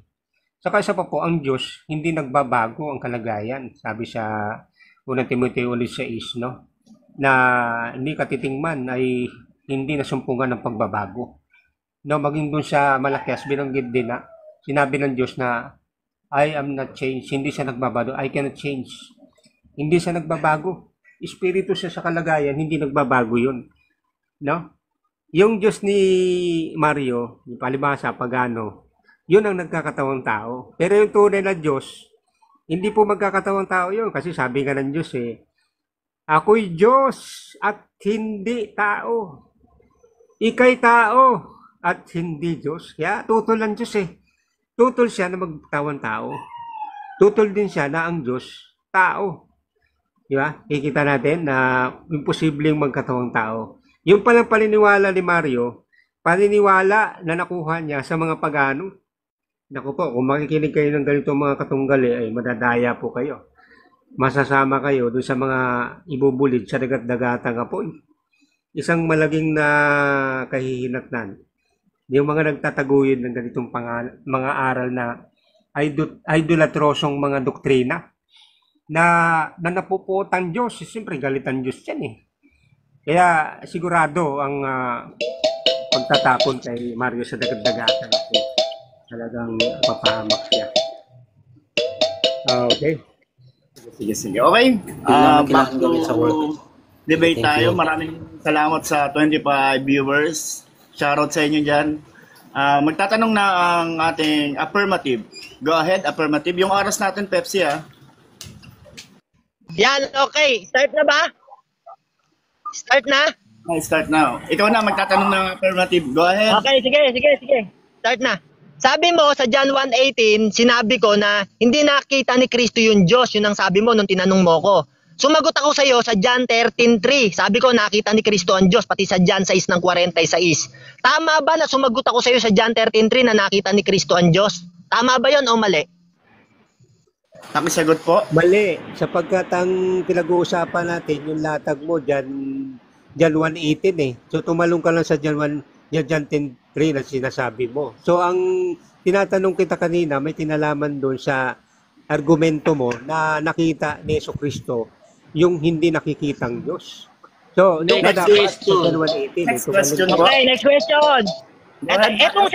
[SPEAKER 4] Saka isa pa po, ang Diyos hindi nagbabago ang kalagayan. Sabi sa 1 Timoteo 1:6, no? Na hindi katitingman ay hindi nasumpungan ng pagbabago. No, maging dun sa Malakias, binanggit din na sinabi ng Diyos na I am not changed. Hindi siya nagbabago. I cannot change. Hindi siya nagbabago. Espiritu siya sa kalagayan, hindi nagbabago yun. No? Yung Diyos ni Mario, yung palibhasa, pagano, yun ang nagkakatawang tao. Pero yung tunay na Diyos, hindi po magkakatawang tao yun. Kasi sabi nga ng Diyos ako'y Diyos at hindi tao. Ika'y tao at hindi Diyos. Kaya tutol ang Diyos Tutol siya na magtawang tao. Tutol din siya na ang Diyos, tao. Di ba? Kikita natin na imposibleng magkatawang tao. Yung palang paniniwala ni Mario, paniniwala na nakuha niya sa mga pagano. Naku po, kung makikinig kayo ng ganito mga katunggali, ay madadaya po kayo. Masasama kayo doon sa mga ibubulid sa dagat-dagatang apoy. Isang malaging na kahihinatnan. Yung mga nagtataguyod ng ganitong mga aral na idolatrosong mga doktrina na napuputang Diyos. Siyempre, galitan Diyos yan Kaya sigurado ang pagtatapon kay Mario sa dagat-dagatan apoy. Talagang papahamak siya. Okay.
[SPEAKER 5] Sige. Okay. Back to
[SPEAKER 3] sa work.
[SPEAKER 5] debate
[SPEAKER 3] Thank
[SPEAKER 5] tayo.
[SPEAKER 3] you.
[SPEAKER 5] Maraming salamat sa 25 viewers. Shoutout sa inyo dyan. Magtatanong na ang ating affirmative. Go ahead, affirmative. Yung oras natin, Pepsi
[SPEAKER 2] Yan, okay. Start na ba? Start na?
[SPEAKER 5] Okay, start now. Ikaw na, magtatanong ng affirmative. Go ahead.
[SPEAKER 2] Okay, sige. Start na. Sabi mo sa John 1:18, sinabi ko na hindi nakita ni Kristo yung Diyos. Yun ang sabi mo nung tinanong mo ko. Sumagot ako sa iyo sa John 13:3. Sabi ko nakita ni Kristo ang Diyos, pati sa John 6:46. Tama ba na sumagot ako sa iyo sa John 13:3 na nakita ni Kristo ang Diyos? Tama ba yon o mali?
[SPEAKER 5] Nakisagot po.
[SPEAKER 4] Mali, sapagkat ang pinag-uusapan natin, yung latag mo dyan, John 1:18 So tumalong ka lang sa John 10:3 na sinasabi mo. So ang tinatanong kita kanina, may kinalaman doon sa argumento mo na nakita ni Hesus Kristo yung hindi nakikitang Diyos. So, nung
[SPEAKER 5] Next
[SPEAKER 4] dapat
[SPEAKER 5] question.
[SPEAKER 4] sa John 1:18.
[SPEAKER 5] Next question po.
[SPEAKER 2] Okay, next question.
[SPEAKER 5] Go ahead.
[SPEAKER 2] Etong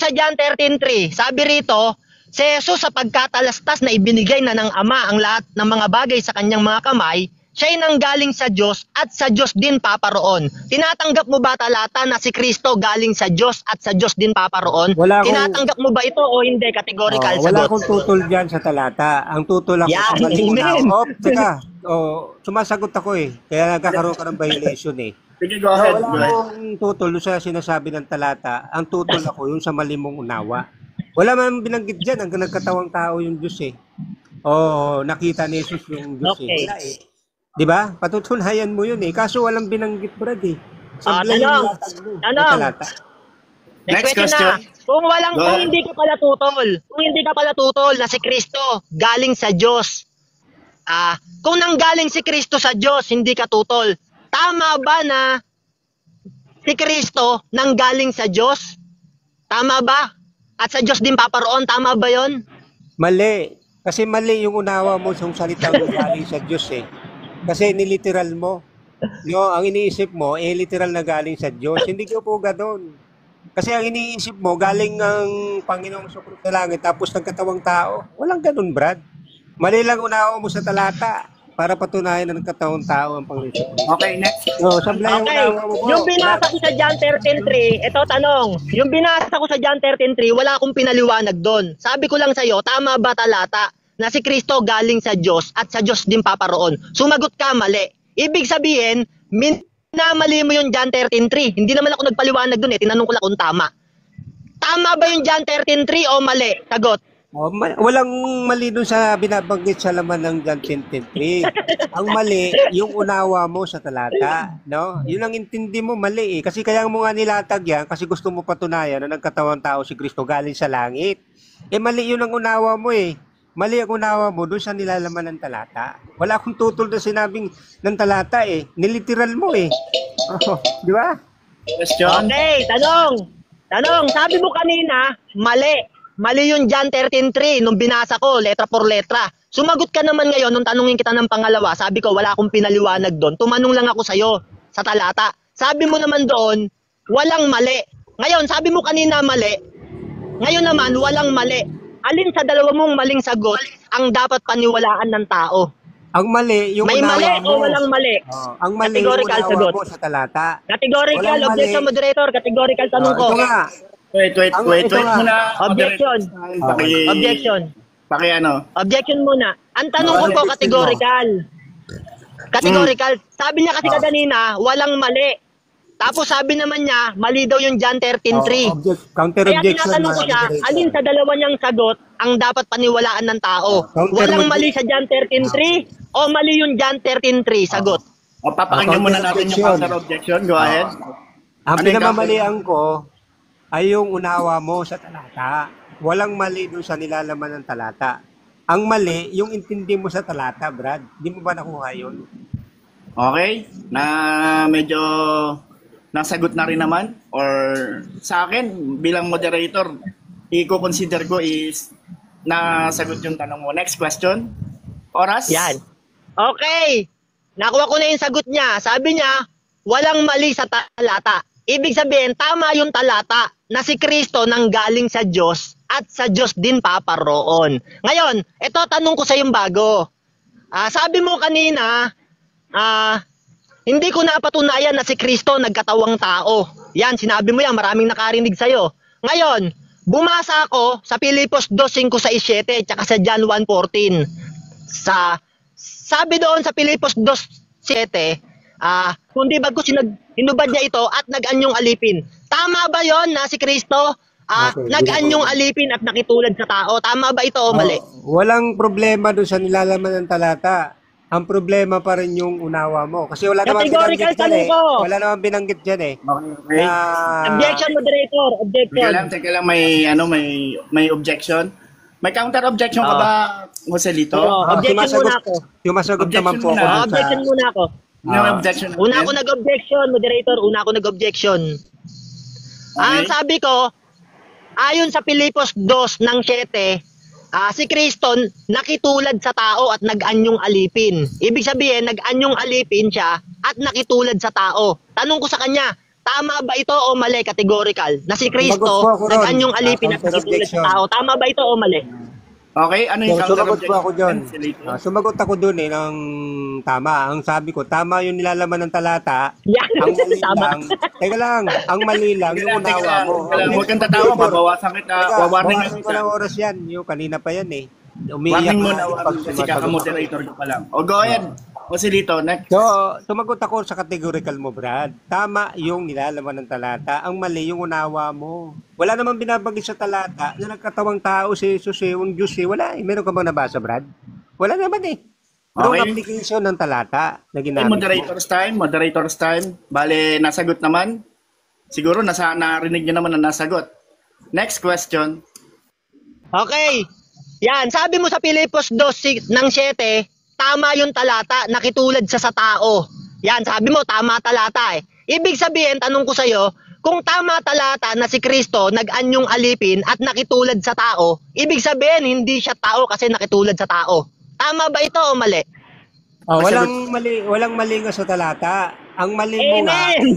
[SPEAKER 2] sa John 13:3, sabi rito, si Jesus sa pagkatalastas na ibinigay na ng Ama ang lahat ng mga bagay sa kanyang mga kamay, siya'y nanggaling sa Diyos at sa Diyos din paparoon. Tinatanggap mo ba talata na si Kristo galing sa Diyos at sa Diyos din paparoon?
[SPEAKER 4] Wala akong-
[SPEAKER 2] Tinatanggap mo ba ito o hindi? Categorical
[SPEAKER 4] Wala
[SPEAKER 2] sagot.
[SPEAKER 4] akong tutol dyan sa talata. Ang tutol ako
[SPEAKER 2] Yan,
[SPEAKER 4] sa malinaw.
[SPEAKER 2] amen.
[SPEAKER 4] Teka. Sumasagot ako Kaya nagkakaroon ka ng violation
[SPEAKER 5] Sige, go ahead.
[SPEAKER 4] Wala
[SPEAKER 5] Go ahead.
[SPEAKER 4] akong tutol sa sinasabi ng talata. Ang tutol ako yung sa malimong unawa. Wala man binanggit dyan. Ang nagkatawang tao yung Diyos nakita ni Jesus yung Diyos
[SPEAKER 2] Okay.
[SPEAKER 4] Wala Di ba? Patutunayan mo yun Kaso walang binanggit, Brad Sablay yung
[SPEAKER 2] tanong.
[SPEAKER 4] latag mo sa
[SPEAKER 2] Tanong.
[SPEAKER 4] talata.
[SPEAKER 5] Next
[SPEAKER 2] question
[SPEAKER 5] question.
[SPEAKER 2] na. Kung
[SPEAKER 5] Go ahead.
[SPEAKER 2] hindi ka pala tutol na si Kristo galing sa Diyos. Kung nanggaling si Kristo sa Diyos, hindi ka tutol. Tama ba na si Kristo nanggaling sa Diyos? Tama ba? At sa Diyos din paparoon, tama ba 'yon?
[SPEAKER 4] Mali. Kasi mali yung unawa mo sa salitang galing sa Diyos eh. Kasi niliteral mo. No, ang iniisip mo, literal na galing sa Diyos. Hindi ko po ganoon. Kasi ang iniisip mo, galing ang Panginoong Sukro sa langit, tapos nagkatawang tao. Walang ganun, Brad. Mali lang unawa mo sa talata para patunayan na nagkatawang tao ang Panginoong Sukro.
[SPEAKER 5] Okay, next.
[SPEAKER 4] No, sablay yung
[SPEAKER 2] Okay,
[SPEAKER 4] unawa mo po.
[SPEAKER 2] yung binasa ko sa John 13:3, ito tanong, yung binasa ko sa John 13:3, wala akong pinaliwanag doon. Sabi ko lang sa'yo, tama ba talata na si Kristo galing sa Diyos at sa Diyos din paparoon? Sumagot ka, mali. Ibig sabihin, minamali mo yung John 13:3. Hindi naman ako nagpaliwanag doon eh, tinanong ko lang kung tama. Tama ba yung John 13:3 o mali? Sagot.
[SPEAKER 4] Oh, walang mali dun sa binabanggit sa laman ng John 10:3. Ang mali, yung unawa mo sa talata, no? Yun ang intindi mo, mali eh. Kasi kaya mo nga nilatag yan, kasi gusto mo patunayan na nagkatawang tao si Kristo galing sa langit. Eh mali yun ang unawa mo eh. Mali ang unawa mo doon sa nilalaman ng talata. Wala akong tutol na sinabing ng talata eh. Niliteral mo eh. Oh, di ba?
[SPEAKER 5] Question.
[SPEAKER 2] Okay, tanong, sabi mo kanina, mali. Mali yung John 13:3 nung binasa ko, letra por letra. Sumagot ka naman ngayon nung tanungin kita ng pangalawa. Sabi ko, wala akong pinaliwanag doon. Tumanong lang ako sa'yo sa talata. Sabi mo naman doon, walang mali. Ngayon, sabi mo kanina mali. Ngayon naman, walang mali. Alin sa dalawa mong maling sagot ang dapat paniwalaan ng tao?
[SPEAKER 4] Ang mali, yung
[SPEAKER 2] May
[SPEAKER 4] unawa
[SPEAKER 2] mali
[SPEAKER 4] mo.
[SPEAKER 2] o walang mali?
[SPEAKER 4] Oh, ang mali,
[SPEAKER 2] Categorical
[SPEAKER 4] yung unawa
[SPEAKER 2] sagot.
[SPEAKER 4] mo sa talata.
[SPEAKER 2] Categorical,
[SPEAKER 4] Walang mali.
[SPEAKER 2] objection moderator, categorical tanong ko.
[SPEAKER 4] Ito nga.
[SPEAKER 5] Wait
[SPEAKER 4] Ito nga.
[SPEAKER 5] muna.
[SPEAKER 2] Objection. Objection.
[SPEAKER 5] Ano?
[SPEAKER 2] Objection muna. Ang tanong ko po, categorical. Categorical. Sabi niya kasi kanina, walang mali. Tapos sabi naman niya, mali daw yung John 13:3.
[SPEAKER 4] Counter
[SPEAKER 2] Kaya
[SPEAKER 4] objection.
[SPEAKER 2] tinatanong ko siya, alin sa dalawa niyang sagot ang dapat paniwalaan ng tao? Walang mali sa John 13:3 o mali yung John 13:3? Sagot.
[SPEAKER 5] O, papakinggan muna natin yung counter objection. Go ahead.
[SPEAKER 4] Ang
[SPEAKER 5] Ano yung
[SPEAKER 4] pinamamalian ko ay yung unawa mo sa talata. Walang mali doon sa nilalaman ng talata. Ang mali, yung intindi mo sa talata, Brad. Hindi mo ba nakuha yun?
[SPEAKER 5] Okay? Na medyo nasagot na rin naman. Or sa akin, bilang moderator, i-consider ko is nasagot yung tanong mo. Next question. Oras?
[SPEAKER 2] Yan. Okay. Nakuha ko na yung sagot niya. Sabi niya, walang mali sa talata. Ibig sabihin, tama yung talata na si Kristo nanggaling sa Diyos at sa Diyos din paparoon. Ngayon, ito tanong ko sa yung bago. Sabi mo kanina, hindi ko napatunayan na si Kristo nagkatawang tao. Yan, sinabi mo yan, maraming nakarinig sa'yo. Ngayon, bumasa ako sa Filipos 2:5-6-7 tsaka sa John 1:14. Sabi doon sa Filipos 2:7, kundi bago hinubad niya ito at nag-anyong alipin. Tama ba yon na si Kristo nag-anyong alipin at nakitulad sa tao? Tama ba ito o mali?
[SPEAKER 4] Walang problema doon sa nilalaman ng talata. Ang problema pa rin yung unawa mo. Kasi wala naman
[SPEAKER 2] Categorical
[SPEAKER 4] binanggit dyan
[SPEAKER 2] tanong
[SPEAKER 4] eh.
[SPEAKER 2] ko.
[SPEAKER 4] Wala naman binanggit dyan eh.
[SPEAKER 5] Okay.
[SPEAKER 2] Objection, moderator. Objection.
[SPEAKER 5] Teka lang, may objection. May counter objection ka ba, Joselito?
[SPEAKER 2] Objection muna ako.
[SPEAKER 4] Sumasagot naman po ako.
[SPEAKER 5] Objection muna.
[SPEAKER 2] Objection muna ako.
[SPEAKER 5] No objection.
[SPEAKER 2] Una ako nag-objection, moderator. Una ako nag-objection. Ang sabi ko, ayon sa Filipos 2:7, si Kristo nakitulad sa tao at nag-anyong alipin. Ibig sabihin, nag-anyong alipin siya at nakitulad sa tao. Tanong ko sa kanya, tama ba ito o mali? Categorical. Na si Kristo nag-anyong alipin at nakitulad sa tao. Tama ba ito o mali?
[SPEAKER 5] Okay, ano yung counter
[SPEAKER 4] Sumagot po
[SPEAKER 5] objection?
[SPEAKER 4] ako dyan. Sumagot ako dun eh ng tama. Ang sabi ko, tama yung nilalaman ng talata.
[SPEAKER 2] Yan,
[SPEAKER 4] Ang mali
[SPEAKER 2] tama.
[SPEAKER 4] lang. Teka lang, ang mali lang yung unawa mo.
[SPEAKER 5] Huwag kang tatawa, babawasan kita. Warning
[SPEAKER 4] Bawasan ko ng oras yan. Yung kanina pa yan eh.
[SPEAKER 5] Warning
[SPEAKER 4] Umiiyak
[SPEAKER 5] mo
[SPEAKER 4] na
[SPEAKER 5] na,
[SPEAKER 4] pag
[SPEAKER 5] kasi
[SPEAKER 4] sumasagot
[SPEAKER 5] kaka-moderator ka pa lang. O, go ahead. Joselito, next.
[SPEAKER 4] So, sumagot ako sa categorical mo, Brad. Tama yung nilalaman ng talata. Ang mali yung unawa mo. Wala namang binabanggit sa talata na nagkatawang tao si Jesus eh, yung Diyos eh. Wala eh. Meron ka bang nabasa, Brad? Wala naman eh. Wrong
[SPEAKER 5] Okay.
[SPEAKER 4] application ng talata na
[SPEAKER 5] Okay,
[SPEAKER 4] ginamit mo.
[SPEAKER 5] moderator's time. Bale, nasagot naman. Siguro, narinig niyo naman na nasagot. Next question.
[SPEAKER 2] Okay. Yan, sabi mo sa Filipos 2:7, tama yung talata, nakitulad sa tao. Yan, sabi mo, tama talata eh. Ibig sabihin, tanong ko sa'yo, kung tama talata na si Kristo nag-anyong alipin at nakitulad sa tao, ibig sabihin hindi siya tao kasi nakitulad sa tao. Tama ba ito o mali?
[SPEAKER 1] Oh,
[SPEAKER 4] Walang mali nga sa talata. Ang mali mo nga,
[SPEAKER 2] Amen!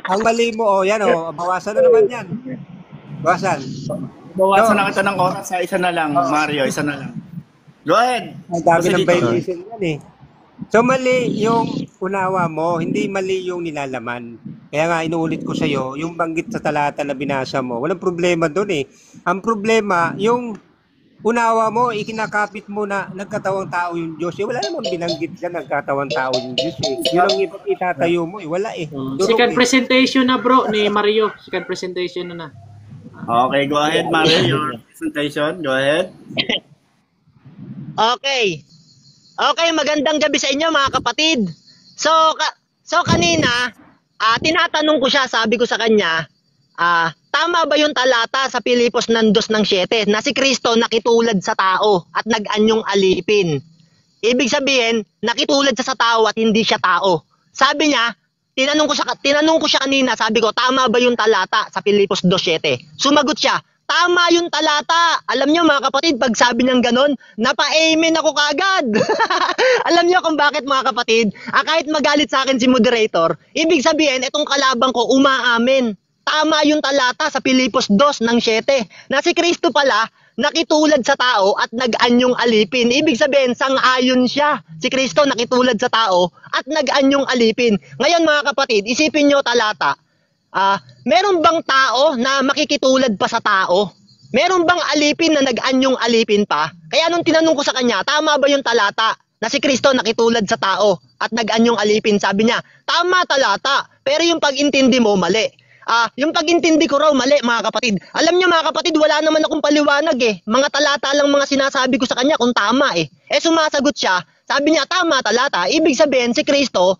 [SPEAKER 4] ang mali mo, yan bawasan na naman yan. Bawasan.
[SPEAKER 5] Bawasan na kita ng oras sa isa na lang, Mario, isa na lang. Go ahead.
[SPEAKER 4] Ang dami
[SPEAKER 5] Kasi
[SPEAKER 4] ng
[SPEAKER 5] dito.
[SPEAKER 4] violation yan eh. So mali yung unawa mo, hindi mali yung nilalaman. Kaya nga inuulit ko sa'yo, yung banggit sa talata na binasa mo, walang problema doon eh. Ang problema, yung unawa mo, ikinakapit mo na nagkatawang tao yung Diyos. Eh, wala namang binanggit dyan nagkatawang tao yung Diyos eh. Yun ang itatayo mo eh. Wala eh. Durog
[SPEAKER 1] Second
[SPEAKER 4] eh.
[SPEAKER 1] presentation na bro ni Mario. Second presentation na.
[SPEAKER 5] Okay, go ahead, Mario, your presentation. Go ahead.
[SPEAKER 2] Okay. Okay, magandang gabi sa inyo mga kapatid. So kanina, tinatanong ko siya, sabi ko sa kanya, tama ba yung talata sa Pilipos 2:7 na si Kristo nakitulad sa tao at nag-anyong alipin? Ibig sabihin, nakitulad sa tao at hindi siya tao. Sabi niya, tinanong ko siya kanina, sabi ko, tama ba yung talata sa Pilipos 2:7? Sumagot siya, tama yung talata. Alam niyo mga kapatid, pag sabi niyang ganon, napa-amen ako kagad. Alam niyo kung bakit mga kapatid? Kahit magalit sa akin si moderator, ibig sabihin, itong kalabang ko umaamin. Tama yung talata sa Pilipos 2:7 na si Kristo pala nakitulad sa tao at nag-anyong alipin. Ibig sabihin, sang-ayon siya. Si Kristo nakitulad sa tao at nag-anyong alipin. Ngayon mga kapatid, isipin niyo talata. Meron bang tao na makikitulad pa sa tao? Meron bang alipin na nag-anyong alipin pa? Kaya nung tinanong ko sa kanya, tama ba yung talata na si Kristo nakitulad sa tao at nag-anyong alipin? Sabi niya, tama talata, pero yung pag-intindi mo, mali. Yung pag-intindi ko raw, mali mga kapatid. Alam niyo mga kapatid, wala naman akong paliwanag eh. Mga talata lang mga sinasabi ko sa kanya kung tama eh. Sumasagot siya, sabi niya, tama talata. Ibig sabihin, si Kristo,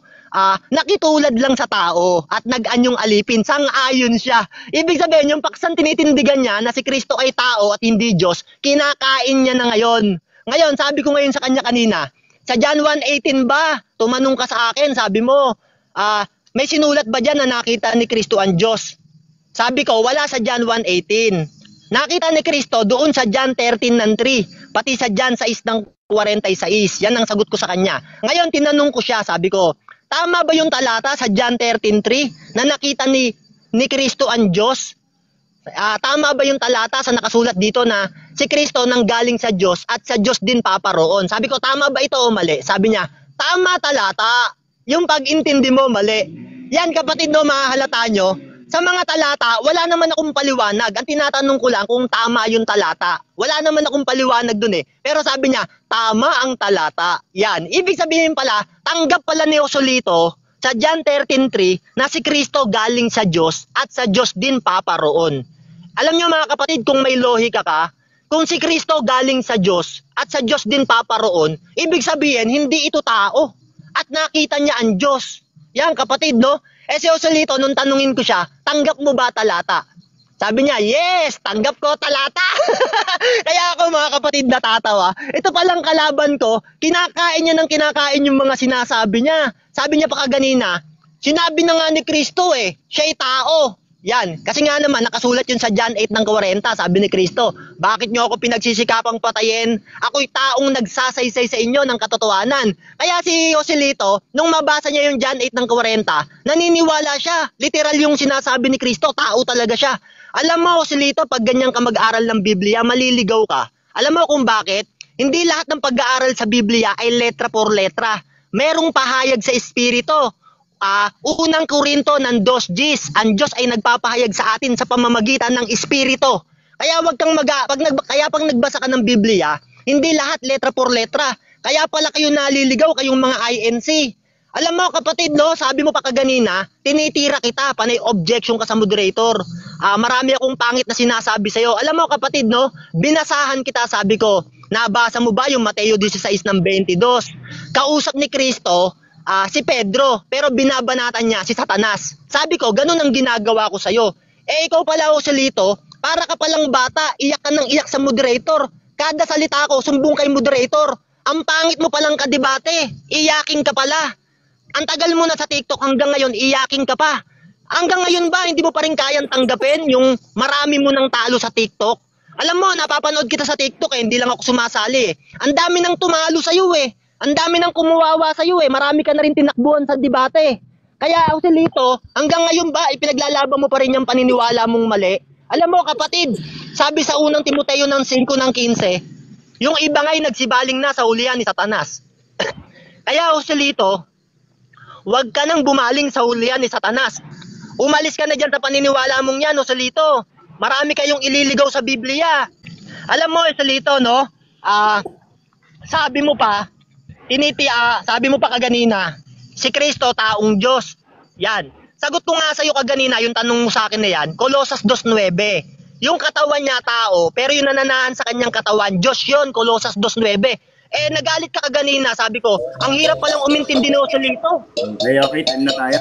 [SPEAKER 2] nakitulad lang sa tao at nag-anyong alipin, sang-ayon siya. Ibig sabihin, yung paksang tinitindigan niya na si Kristo ay tao at hindi Diyos, kinakain niya na ngayon. Ngayon, sabi ko ngayon sa kanya kanina, sa John 1:18 ba, tumanong ka sa akin, sabi mo, may sinulat ba dyan na nakita ni Kristo ang Diyos? Sabi ko, wala sa John 1:18. Nakita ni Kristo doon sa John 13:3, pati sa John 6:46. Yan ang sagot ko sa kanya. Ngayon, tinanong ko siya, sabi ko, tama ba yung talata sa John 13:3 na nakita ni Kristo ang Diyos? Tama ba yung talata sa nakasulat dito na si Kristo nanggaling sa Diyos at sa Diyos din paparoon? Sabi ko, tama ba ito o mali? Sabi niya, tama talata. Yung pag-intindi mo, mali. Yan kapatid, no, mahahalata nyo. Sa mga talata, wala naman akong paliwanag. Ang tinatanong ko lang kung tama yung talata. Wala naman akong paliwanag dun eh. Pero sabi niya, tama ang talata. Yan. Ibig sabihin pala, tanggap pala ni Joselito sa John 13:3 na si Kristo galing sa Diyos at sa Diyos din paparoon. Alam nyo mga kapatid, kung may lohika ka, kung si Kristo galing sa Diyos at sa Diyos din paparoon, ibig sabihin, hindi ito tao. At nakita niya ang Diyos. Yan kapatid, no? Si Joselito, nung tanungin ko siya, tanggap mo ba talata? Sabi niya, yes, tanggap ko talata. Kaya ako mga kapatid natatawa. Ito palang kalaban ko, kinakain niya ng kinakain yung mga sinasabi niya. Sabi niya pa kaganina, sinabi na nga ni Kristo siya'y tao. Yan, kasi nga naman nakasulat yun sa John 8:40, sabi ni Kristo, bakit niyo ako pinagsisikapang patayin? Ako'y taong nagsasaysay sa inyo ng katotohanan. Kaya si Joselito, nung mabasa niya yung John 8:40, naniniwala siya. Literal yung sinasabi ni Kristo, tao talaga siya. Alam mo Joselito, pag ganyan ka mag-aral ng Biblia, maliligaw ka. Alam mo kung bakit? Hindi lahat ng pag-aaral sa Biblia ay letra por letra. Merong pahayag sa Espiritu. Unang Korinto ng 2:10, ang Diyos ay nagpapahayag sa atin sa pamamagitan ng Espiritu. Kaya wag kang pag nagbasa ka ng Biblia, hindi lahat letra por letra. Kaya pala kayo naliligaw, kayong mga INC. Alam mo kapatid, no, sabi mo pa kaganina, tinitira kita, panay objection ka sa moderator. Marami akong pangit na sinasabi sa'yo. Alam mo kapatid, no, binasahan kita, sabi ko, nabasa mo ba yung Mateo 16:22? Kausap ni Kristo, si Pedro, pero binabanatan niya si Satanas. Sabi ko, ganun ang ginagawa ko sa'yo. Ikaw pala Joselito, para ka palang bata, iyak ka ng iyak sa moderator. Kada salita ko, sumbong kay moderator. Ang pangit mo palang kadebate, iyaking ka pala. Ang tagal mo na sa TikTok hanggang ngayon, iyaking ka pa. Hanggang ngayon ba, hindi mo pa rin kayang tanggapin yung marami mo nang talo sa TikTok? Alam mo, napapanood kita sa TikTok hindi lang ako sumasali eh. Ang dami nang tumalo sa'yo eh. Ang dami nang kumuwawa sa'yo eh. Marami ka na rin tinakbuhan sa debate. Kaya, Joselito, hanggang ngayon ba, ipinaglalaban mo pa rin yung paniniwala mong mali? Alam mo, kapatid, sabi sa unang Timoteo ng 5 ng 15, yung iba nga'y nagsibaling na sa hulihan ni Satanas. Kaya, Joselito, huwag ka nang bumaling sa hulihan ni Satanas. Umalis ka na dyan sa paniniwala mong yan, Joselito. Marami kayong ililigaw sa Biblia. Alam mo, Joselito, no? Sabi mo pa kaganina, si Kristo, taong Diyos. Yan. Sagot ko nga sa'yo kaganina, yung tanong mo sa akin na yan, Colosas 2.9. Yung katawan niya tao, pero yung nananahan sa kanyang katawan, Diyos yun, Colosas 2.9. Nagalit ka kaganina, sabi ko, ang hirap palang umintindi ni Joselito.
[SPEAKER 5] Okay, time na tayo.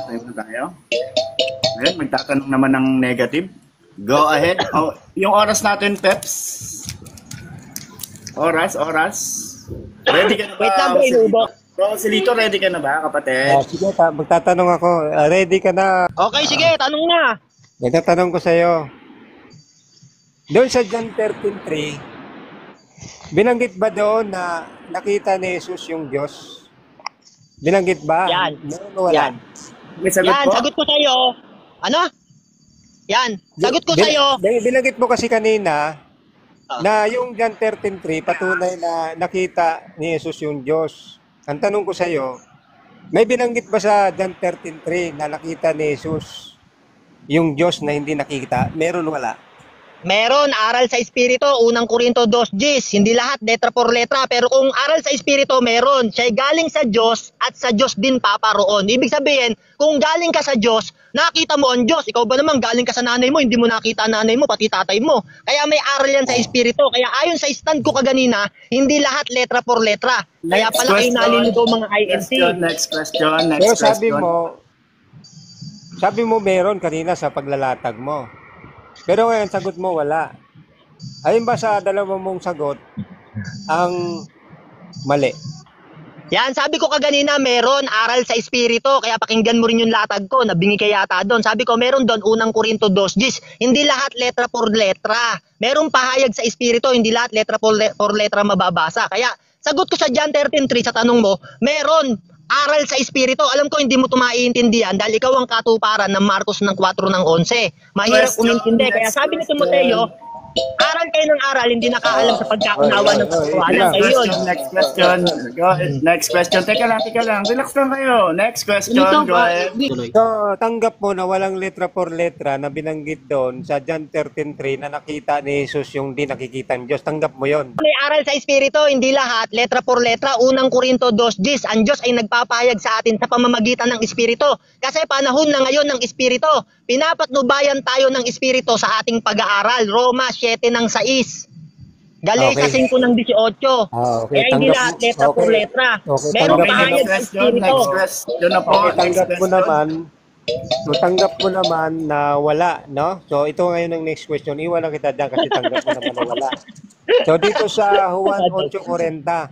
[SPEAKER 5] Ngayon, magtatanong naman ng negative. Go ahead. Yung oras natin, Peps. Oras. Ready ka na ba?
[SPEAKER 2] Wait lang, bro, inubo.
[SPEAKER 5] Joselito, ready ka na ba, kapatid?
[SPEAKER 4] Sige, magtatanong ako. Ready ka na?
[SPEAKER 2] Okay, sige, tanong na.
[SPEAKER 4] Magtatanong ko sa'yo. Doon sa John 13:3, binanggit ba doon na nakita ni Jesus yung Diyos? Binanggit ba?
[SPEAKER 2] Yan.
[SPEAKER 4] Meron o wala?
[SPEAKER 2] Yan.
[SPEAKER 5] May sagot
[SPEAKER 2] Yan,
[SPEAKER 5] po?
[SPEAKER 2] sagot ko sa'yo. Ano? Yan, sagot ko sa'yo.
[SPEAKER 4] Binanggit mo kasi kanina na yung John 13:3 patunay na nakita ni Jesus yung Diyos. Ang tanong ko sa'yo, may binanggit ba sa John 13:3 na nakita ni Jesus yung Diyos na hindi nakita? Meron o wala?
[SPEAKER 2] Meron, aral sa Espiritu, unang Korinto 2:10. Hindi lahat, letra por letra. Pero kung aral sa Espiritu, meron. Siya'y galing sa Diyos at sa Diyos din paparoon. Ibig sabihin, kung galing ka sa Diyos, nakita mo ang Diyos. Ikaw ba naman, galing ka sa nanay mo, hindi mo nakita nanay mo, pati tatay mo. Kaya may aral yan sa Espiritu. Kaya ayon sa stand ko kaganina, hindi lahat letra por letra. Kaya
[SPEAKER 5] Next
[SPEAKER 2] pala kayo
[SPEAKER 5] question.
[SPEAKER 2] nalilito mga INC.
[SPEAKER 5] Next question.
[SPEAKER 4] Pero sabi mo meron kanina sa paglalatag mo. Pero ngayon, sagot mo wala. Ayun ba sa dalawa mong sagot ang mali?
[SPEAKER 2] Yan, sabi ko kaganina, meron aral sa Espiritu. Kaya pakinggan mo rin yung latag ko, nabingi ka yata doon. Sabi ko, meron doon unang Korinto 2:10. Hindi lahat letra por letra. Merong pahayag sa Espiritu, hindi lahat letra por letra mababasa. Kaya, sagot ko sa John 13:3 sa tanong mo, meron aral sa Espiritu. Alam ko hindi mo ito maiintindihan dahil ikaw ang katuparan ng Marcos ng 4 ng 11. Mahirap
[SPEAKER 5] Question,
[SPEAKER 2] umintindi. Kaya sabi ni Timoteo, aral kayo ng aral, hindi nakaalam sa pagkaunawa ng katotohanan. Kayo yun.
[SPEAKER 5] Next question. Go ahead. Next question. Teka lang. Relax lang kayo. Next question.
[SPEAKER 1] Ganito
[SPEAKER 5] Go
[SPEAKER 1] ba?
[SPEAKER 5] ahead.
[SPEAKER 1] Tuloy.
[SPEAKER 4] So, tanggap mo na walang letra por letra na binanggit doon sa John 13:3 na nakita ni Jesus yung di nakikita ng Diyos. Tanggap mo yon.
[SPEAKER 2] May aral sa Espiritu, hindi lahat, letra por letra, unang Korinto 2:10. Ang Diyos ay nagpapahayag sa atin sa pamamagitan ng Espiritu. Kasi panahon na ngayon ng Espiritu. Pinapatnubayan tayo ng Espiritu sa ating pag-aaral. Roma 7 ng 6. Galatians
[SPEAKER 4] Okay.
[SPEAKER 2] 5 ng 18.
[SPEAKER 4] Okay,
[SPEAKER 2] Kaya hindi
[SPEAKER 4] tanggap-
[SPEAKER 2] lahat letra por
[SPEAKER 4] okay.
[SPEAKER 2] letra.
[SPEAKER 4] Okay,
[SPEAKER 2] Merong
[SPEAKER 4] tanggap-
[SPEAKER 2] pahayag sa
[SPEAKER 5] Next
[SPEAKER 2] Espiritu.
[SPEAKER 5] question na po.
[SPEAKER 4] Okay,
[SPEAKER 5] Next
[SPEAKER 4] tanggap mo
[SPEAKER 5] question.
[SPEAKER 4] naman. So, tanggap mo naman na wala, no? So, ito ngayon ang next question. Iwan lang kita dyan kasi tanggap mo naman na wala. So, dito sa Juan 8:40,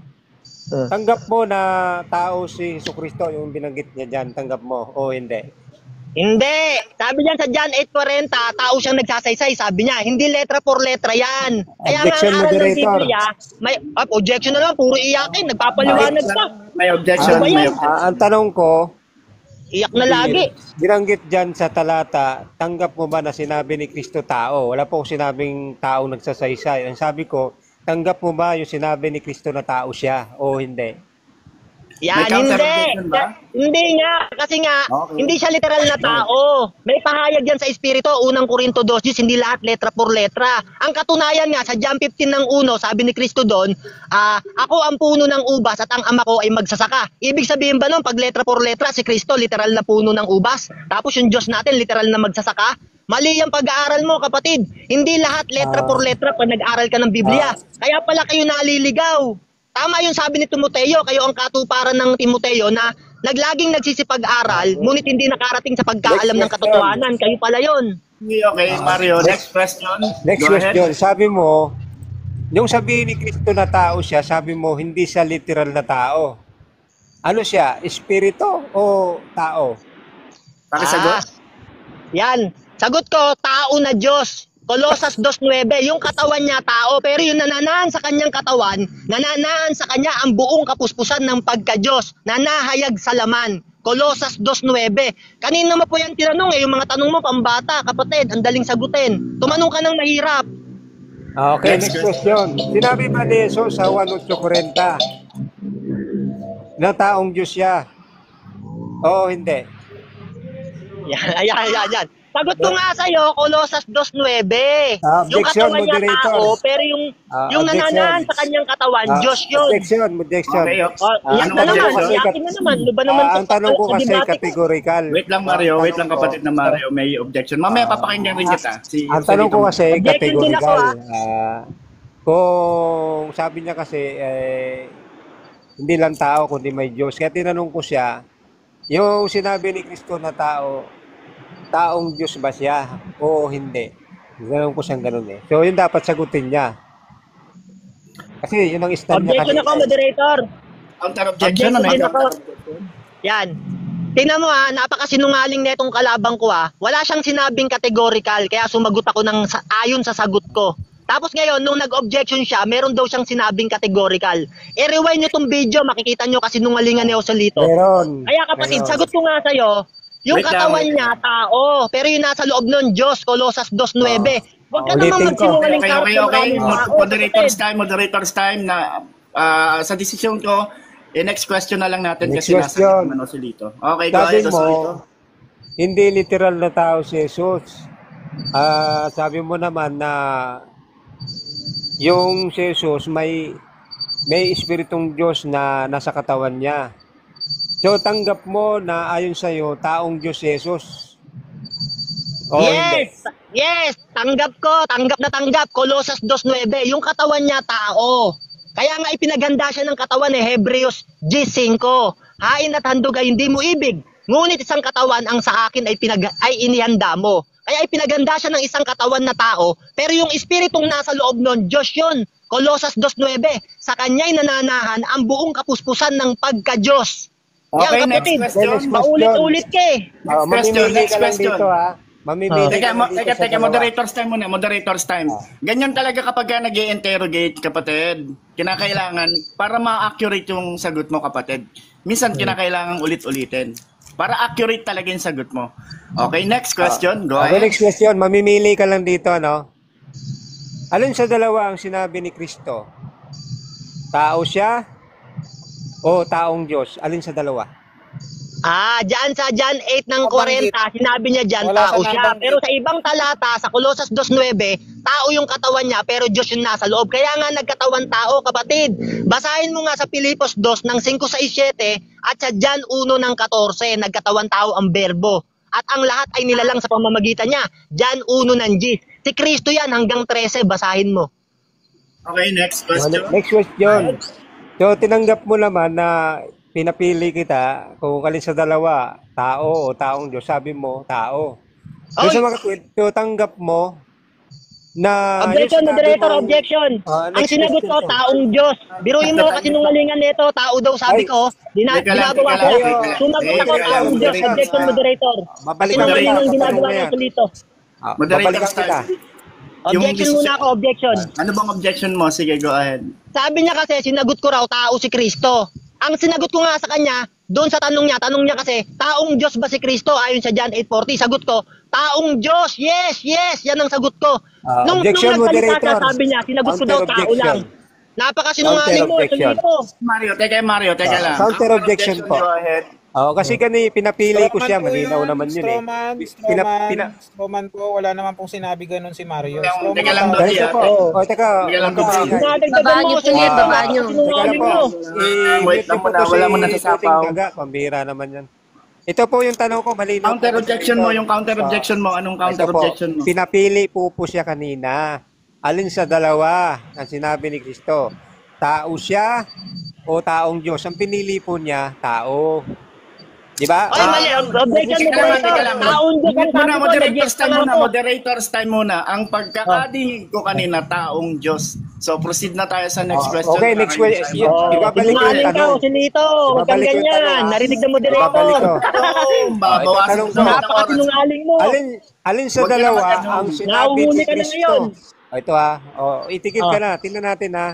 [SPEAKER 4] tanggap mo na tao si Jesucristo yung binanggit niya dyan. Tanggap mo o hindi?
[SPEAKER 2] Hindi. Sabi niyan sa John 8:40, tao siyang nagsasaysay. Sabi niya, hindi letra por letra yan. Kaya nga
[SPEAKER 4] Objection,
[SPEAKER 2] ang aral ng
[SPEAKER 4] moderator.
[SPEAKER 2] Biblia, may objection na naman, puro iyakin, nagpapaliwanag pa.
[SPEAKER 5] May objection.
[SPEAKER 2] Ano ba yan?
[SPEAKER 5] May objection.
[SPEAKER 4] Ang tanong ko,
[SPEAKER 2] Iyak na lagi.
[SPEAKER 4] binanggit dyan sa talata, tanggap mo ba na sinabi ni Kristo tao? Wala po sinabing tao nagsasaysay. Ang sabi ko, tanggap mo ba yung sinabi ni Kristo na tao siya o hindi?
[SPEAKER 2] Yan,
[SPEAKER 5] May counter
[SPEAKER 2] hindi.
[SPEAKER 5] objection ba?
[SPEAKER 2] Hindi nga. Kasi nga,
[SPEAKER 5] Okay.
[SPEAKER 2] hindi siya literal na tao. May pahayag yan sa Espiritu, unang Korinto 2:10, hindi lahat letra por letra. Ang katunayan nga, sa John 15 ng 1, sabi ni Kristo doon, ako ang puno ng ubas at ang ama ko ay magsasaka. Ibig sabihin ba nun, pag letra por letra, si Kristo literal na puno ng ubas? Tapos yung Diyos natin, literal na magsasaka? Mali ang pag-aaral mo, kapatid. Hindi lahat letra por letra pag nag-aaral ka ng Biblia. Kaya pala kayo naliligaw. Tama yung sabi ni Timoteo, kayo ang katuparan ng Timoteo na naglaging nagsisipag-aral, ngunit hindi nakarating sa pagkaalam ng katotohanan. Kayo pala yon.
[SPEAKER 5] Okay, Mario. Next question.
[SPEAKER 4] Next
[SPEAKER 5] Go ahead.
[SPEAKER 4] question, sabi mo, yung sabihin ni Kristo na tao siya, sabi mo, hindi siya literal na tao. Ano siya? Espiritu o tao?
[SPEAKER 5] Pakisagot.
[SPEAKER 2] Yan. Sagot ko, tao na Diyos. Kolosas 2:9, yung katawan niya tao, pero yung nananaan sa kanyang katawan, nananaan sa kanya ang buong kapuspusan ng pagka-Diyos, nanahayag sa laman. Kolosas 2:9. Kanina mo po yan tinanong yung mga tanong mo pambata, kapatid, ang daling sagutin. Tumanong ka ng mahirap.
[SPEAKER 4] Okay, next question. Sinabi ba ni Jesus sa 1:8:40 na taong Diyos siya? Oo, hindi.
[SPEAKER 2] Yan. Sagot ko nga sa'yo, Kolosas 2:9. Yung
[SPEAKER 4] Objection,
[SPEAKER 2] katawan niya
[SPEAKER 4] moderator.
[SPEAKER 2] tao, pero yung
[SPEAKER 4] Objection.
[SPEAKER 2] nananaan sa kanyang katawan, Diyos yun.
[SPEAKER 4] Objection.
[SPEAKER 5] Okay,
[SPEAKER 2] Yan
[SPEAKER 5] anong
[SPEAKER 2] na naman,
[SPEAKER 5] objection?
[SPEAKER 2] yakin na naman. Ano ba naman
[SPEAKER 4] Ang tanong ko kasi
[SPEAKER 2] debate ko?
[SPEAKER 4] categorical.
[SPEAKER 5] Wait lang Mario, wait lang kapatid na Mario, may objection. Mamaya papakinggan rin kita.
[SPEAKER 4] Ang tanong ko kasi
[SPEAKER 2] Objection din ako,
[SPEAKER 4] categorical. Kung sabi niya kasi hindi lang tao kundi may Diyos. Kaya tinanong ko siya, yung sinabi ni Kristo na taong Diyos ba siya o hindi? Tinanong ko siyang ganun eh. So yun dapat sagutin niya. Kasi yun ang stand niya
[SPEAKER 2] Objection
[SPEAKER 4] kasi.
[SPEAKER 2] ako, moderator.
[SPEAKER 5] Counter objection, ano
[SPEAKER 2] Objection
[SPEAKER 5] yun?
[SPEAKER 2] ako. Yan. Tingnan mo napakasinungaling na itong kalabang ko Wala siyang sinabing categorical, kaya sumagot ako ayon sa sagot ko. Tapos ngayon, nung nag-objection siya, meron daw siyang sinabing categorical. I-rewind nyo itong video, makikita nyo kasi nungalingan ni Joselito.
[SPEAKER 4] Meron.
[SPEAKER 2] Kaya kapatid,
[SPEAKER 4] Meron.
[SPEAKER 2] sagot ko nga sa'yo, yung
[SPEAKER 5] Wait lang,
[SPEAKER 2] katawan
[SPEAKER 5] wait
[SPEAKER 2] niya, tao, pero yung nasa loob nun, Diyos, Kolosas 2:9. Huwag ka
[SPEAKER 4] Ulitin
[SPEAKER 2] naman
[SPEAKER 4] ko.
[SPEAKER 2] magsinungaling
[SPEAKER 5] Okay.
[SPEAKER 2] tao,
[SPEAKER 5] Moderator's time na sa desisyon ko, next question na lang natin
[SPEAKER 4] Next
[SPEAKER 5] kasi
[SPEAKER 4] question.
[SPEAKER 5] nasa naman Joselito. Okay, go
[SPEAKER 4] Sabi
[SPEAKER 5] ahead,
[SPEAKER 4] mo,
[SPEAKER 5] Joselito.
[SPEAKER 4] hindi literal na tao si Jesus. Sabi mo naman na yung si Jesus may espiritong Diyos na nasa katawan niya. So tanggap mo na ayon sa iyo taong Diyos si Jesus. O hindi?
[SPEAKER 2] Yes, tanggap ko, tanggap na tanggap. Kolosas 2:9, yung katawan niya tao. Kaya nga ipinaganda siya ng katawan Hebreos 10:5. Hain at handog ay hindi mo ibig, ngunit isang katawan ang sa akin ay inihanda mo. Kaya ipinaganda siya ng isang katawan na tao, pero yung espiritong nasa loob nun, Diyos yun. Kolosas 2:9, sa kanya'y nananahan ang buong kapuspusan ng pagka-Diyos.
[SPEAKER 5] Okay,
[SPEAKER 2] Yan,
[SPEAKER 5] next
[SPEAKER 2] kapatid.
[SPEAKER 5] question.
[SPEAKER 2] Maulit-ulit ka
[SPEAKER 5] question,
[SPEAKER 4] Mamimili
[SPEAKER 5] next
[SPEAKER 4] ka lang
[SPEAKER 5] question.
[SPEAKER 4] dito Mamimili ka lang dito sa
[SPEAKER 5] Teka,
[SPEAKER 4] dalawa.
[SPEAKER 5] moderator's time muna, moderator's time. Ganyan talaga kapag nag-i-interrogate, kapatid. Kinakailangan, para ma-accurate yung sagot mo, kapatid. Minsan, kinakailangan ulit-ulitin. Para accurate talaga yung sagot mo. Okay, next question. Go
[SPEAKER 4] Okay,
[SPEAKER 5] ahead.
[SPEAKER 4] next question. Mamimili ka lang dito, Alin sa dalawa ang sinabi ni Kristo? Tao siya o taong Diyos? Alin sa dalawa?
[SPEAKER 2] Diyan sa John 8 ng 40, sinabi niya diyan
[SPEAKER 6] Wala
[SPEAKER 2] tao
[SPEAKER 6] sa
[SPEAKER 2] siya.
[SPEAKER 6] nabanggit.
[SPEAKER 2] Pero sa ibang talata, sa Kolosas 2:9, tao yung katawan niya, pero Diyos yung nasa loob. Kaya nga nagkatawan tao, kapatid. Basahin mo nga sa Pilipos 2 ng 5-6-7 at sa John 1 ng 14, nagkatawan tao ang berbo. At ang lahat ay nilalang sa pamamagitan niya. John 1 ng G. Si Kristo yan hanggang 13, basahin mo.
[SPEAKER 5] Okay, next question.
[SPEAKER 4] Next question. So, tinanggap mo naman na pinapili kita kung alin sa dalawa, tao o taong Diyos. Sabi mo, tao. So,
[SPEAKER 2] Oy!
[SPEAKER 4] sa mga kwento, tanggap mo na...
[SPEAKER 2] Objection,
[SPEAKER 4] yung sinabi
[SPEAKER 2] moderator,
[SPEAKER 4] mong-
[SPEAKER 2] objection. Ang
[SPEAKER 4] next
[SPEAKER 2] sinagot
[SPEAKER 4] question
[SPEAKER 2] ko,
[SPEAKER 4] po.
[SPEAKER 2] taong Diyos. Biruin mo kasi nungalingan nito, tao daw sabi
[SPEAKER 4] Ay.
[SPEAKER 2] ko.
[SPEAKER 5] Teka lang,
[SPEAKER 2] Ginagawa
[SPEAKER 5] teka
[SPEAKER 2] ko.
[SPEAKER 5] lang, teka lang.
[SPEAKER 2] Sumagot ako,
[SPEAKER 5] Teka lang,
[SPEAKER 2] taong Diyos.
[SPEAKER 5] moderator.
[SPEAKER 2] Objection, moderator.
[SPEAKER 4] Mabalik
[SPEAKER 2] Sinungaling
[SPEAKER 4] ka
[SPEAKER 2] ang
[SPEAKER 4] sa
[SPEAKER 2] ginagawa
[SPEAKER 4] tanong na
[SPEAKER 2] ng
[SPEAKER 4] yan.
[SPEAKER 2] Solito.
[SPEAKER 5] Moderator
[SPEAKER 4] Babalikan kita.
[SPEAKER 5] style.
[SPEAKER 2] Objection muna ako, objection.
[SPEAKER 5] Ano bang objection mo? Sige, go ahead.
[SPEAKER 2] Sabi niya kasi, sinagot ko raw, tao si Kristo. Ang sinagot ko nga sa kanya, doon sa tanong niya kasi, taong Diyos ba si Kristo? Ayon sa John 8:40, sagot ko, taong Diyos, yes, yan ang sagot ko. Nung
[SPEAKER 4] objection,
[SPEAKER 2] nagsalita siya,
[SPEAKER 4] moderator.
[SPEAKER 2] sabi niya, sinagot ko daw
[SPEAKER 4] Counter
[SPEAKER 2] tao
[SPEAKER 4] objection.
[SPEAKER 2] lang. Napakasinungaling mo,
[SPEAKER 4] Counter objection.
[SPEAKER 2] Solito.
[SPEAKER 5] Mario, teka lang.
[SPEAKER 4] Counter objection po.
[SPEAKER 5] Go ahead.
[SPEAKER 4] Kasi pinapili ko siya, malinaw naman yun eh.
[SPEAKER 6] Strawman po, wala naman pong sinabi ganun si Mario.
[SPEAKER 5] Teka lang,
[SPEAKER 6] Strawman
[SPEAKER 5] Dodi,
[SPEAKER 4] Ganito
[SPEAKER 5] ah.
[SPEAKER 4] po. Teka.
[SPEAKER 5] Teka lang,
[SPEAKER 4] wag ka
[SPEAKER 5] Dodi.
[SPEAKER 4] maingay.
[SPEAKER 2] Nadagdagan
[SPEAKER 7] Babaan
[SPEAKER 2] mo,
[SPEAKER 7] niyo po yan,
[SPEAKER 2] Solito.
[SPEAKER 7] babaan niyo.
[SPEAKER 4] Teka lang
[SPEAKER 2] Napakasinungaling
[SPEAKER 4] po.
[SPEAKER 2] mo.
[SPEAKER 5] Wait lang muna, wala mo nasasapaw.
[SPEAKER 4] Pambira naman yan. Ito po yung tanong ko, malinaw.
[SPEAKER 5] Counter objection mo, yung counter objection mo. Anong counter
[SPEAKER 4] Ito po,
[SPEAKER 5] objection mo?
[SPEAKER 4] pinapili po siya kanina. Alin sa dalawa ang sinabi ni Kristo? Tao siya o taong Diyos? Ang pinili po niya, tao.
[SPEAKER 6] Di ba?
[SPEAKER 2] Ay, mali. Objection,
[SPEAKER 5] Teka lang,
[SPEAKER 2] moderator.
[SPEAKER 5] teka lang.
[SPEAKER 2] Taong Diyos ang sabi ko,
[SPEAKER 5] Moderators
[SPEAKER 2] nag-yes
[SPEAKER 5] time
[SPEAKER 2] naman
[SPEAKER 5] muna,
[SPEAKER 2] ako.
[SPEAKER 5] moderators time muna. Ang pagkakadinig ko kanina, taong Diyos. So, proceed na tayo sa next question.
[SPEAKER 6] Okay, next question. Ibabalik ko yung
[SPEAKER 2] Sinungaling ka,
[SPEAKER 6] tanong.
[SPEAKER 2] Joselito. Huwag kang
[SPEAKER 6] Ibabalik ko yung tanong,
[SPEAKER 2] ganyan.
[SPEAKER 6] ha?
[SPEAKER 2] Narinig ng
[SPEAKER 6] Ibabalik
[SPEAKER 2] moderator.
[SPEAKER 6] ko.
[SPEAKER 5] Babawasan
[SPEAKER 6] tanong
[SPEAKER 5] ko
[SPEAKER 6] ko.
[SPEAKER 5] na ng oras.
[SPEAKER 2] Napakasinungaling mo.
[SPEAKER 6] Alin sa
[SPEAKER 5] Huwag ka
[SPEAKER 6] dalawa
[SPEAKER 5] naman ganun.
[SPEAKER 6] ang sinabi
[SPEAKER 2] Nahuhuli
[SPEAKER 6] ni
[SPEAKER 2] ka na
[SPEAKER 6] Kristo?
[SPEAKER 2] ngayon.
[SPEAKER 6] Ito itigil ka na. Tingnan natin ha.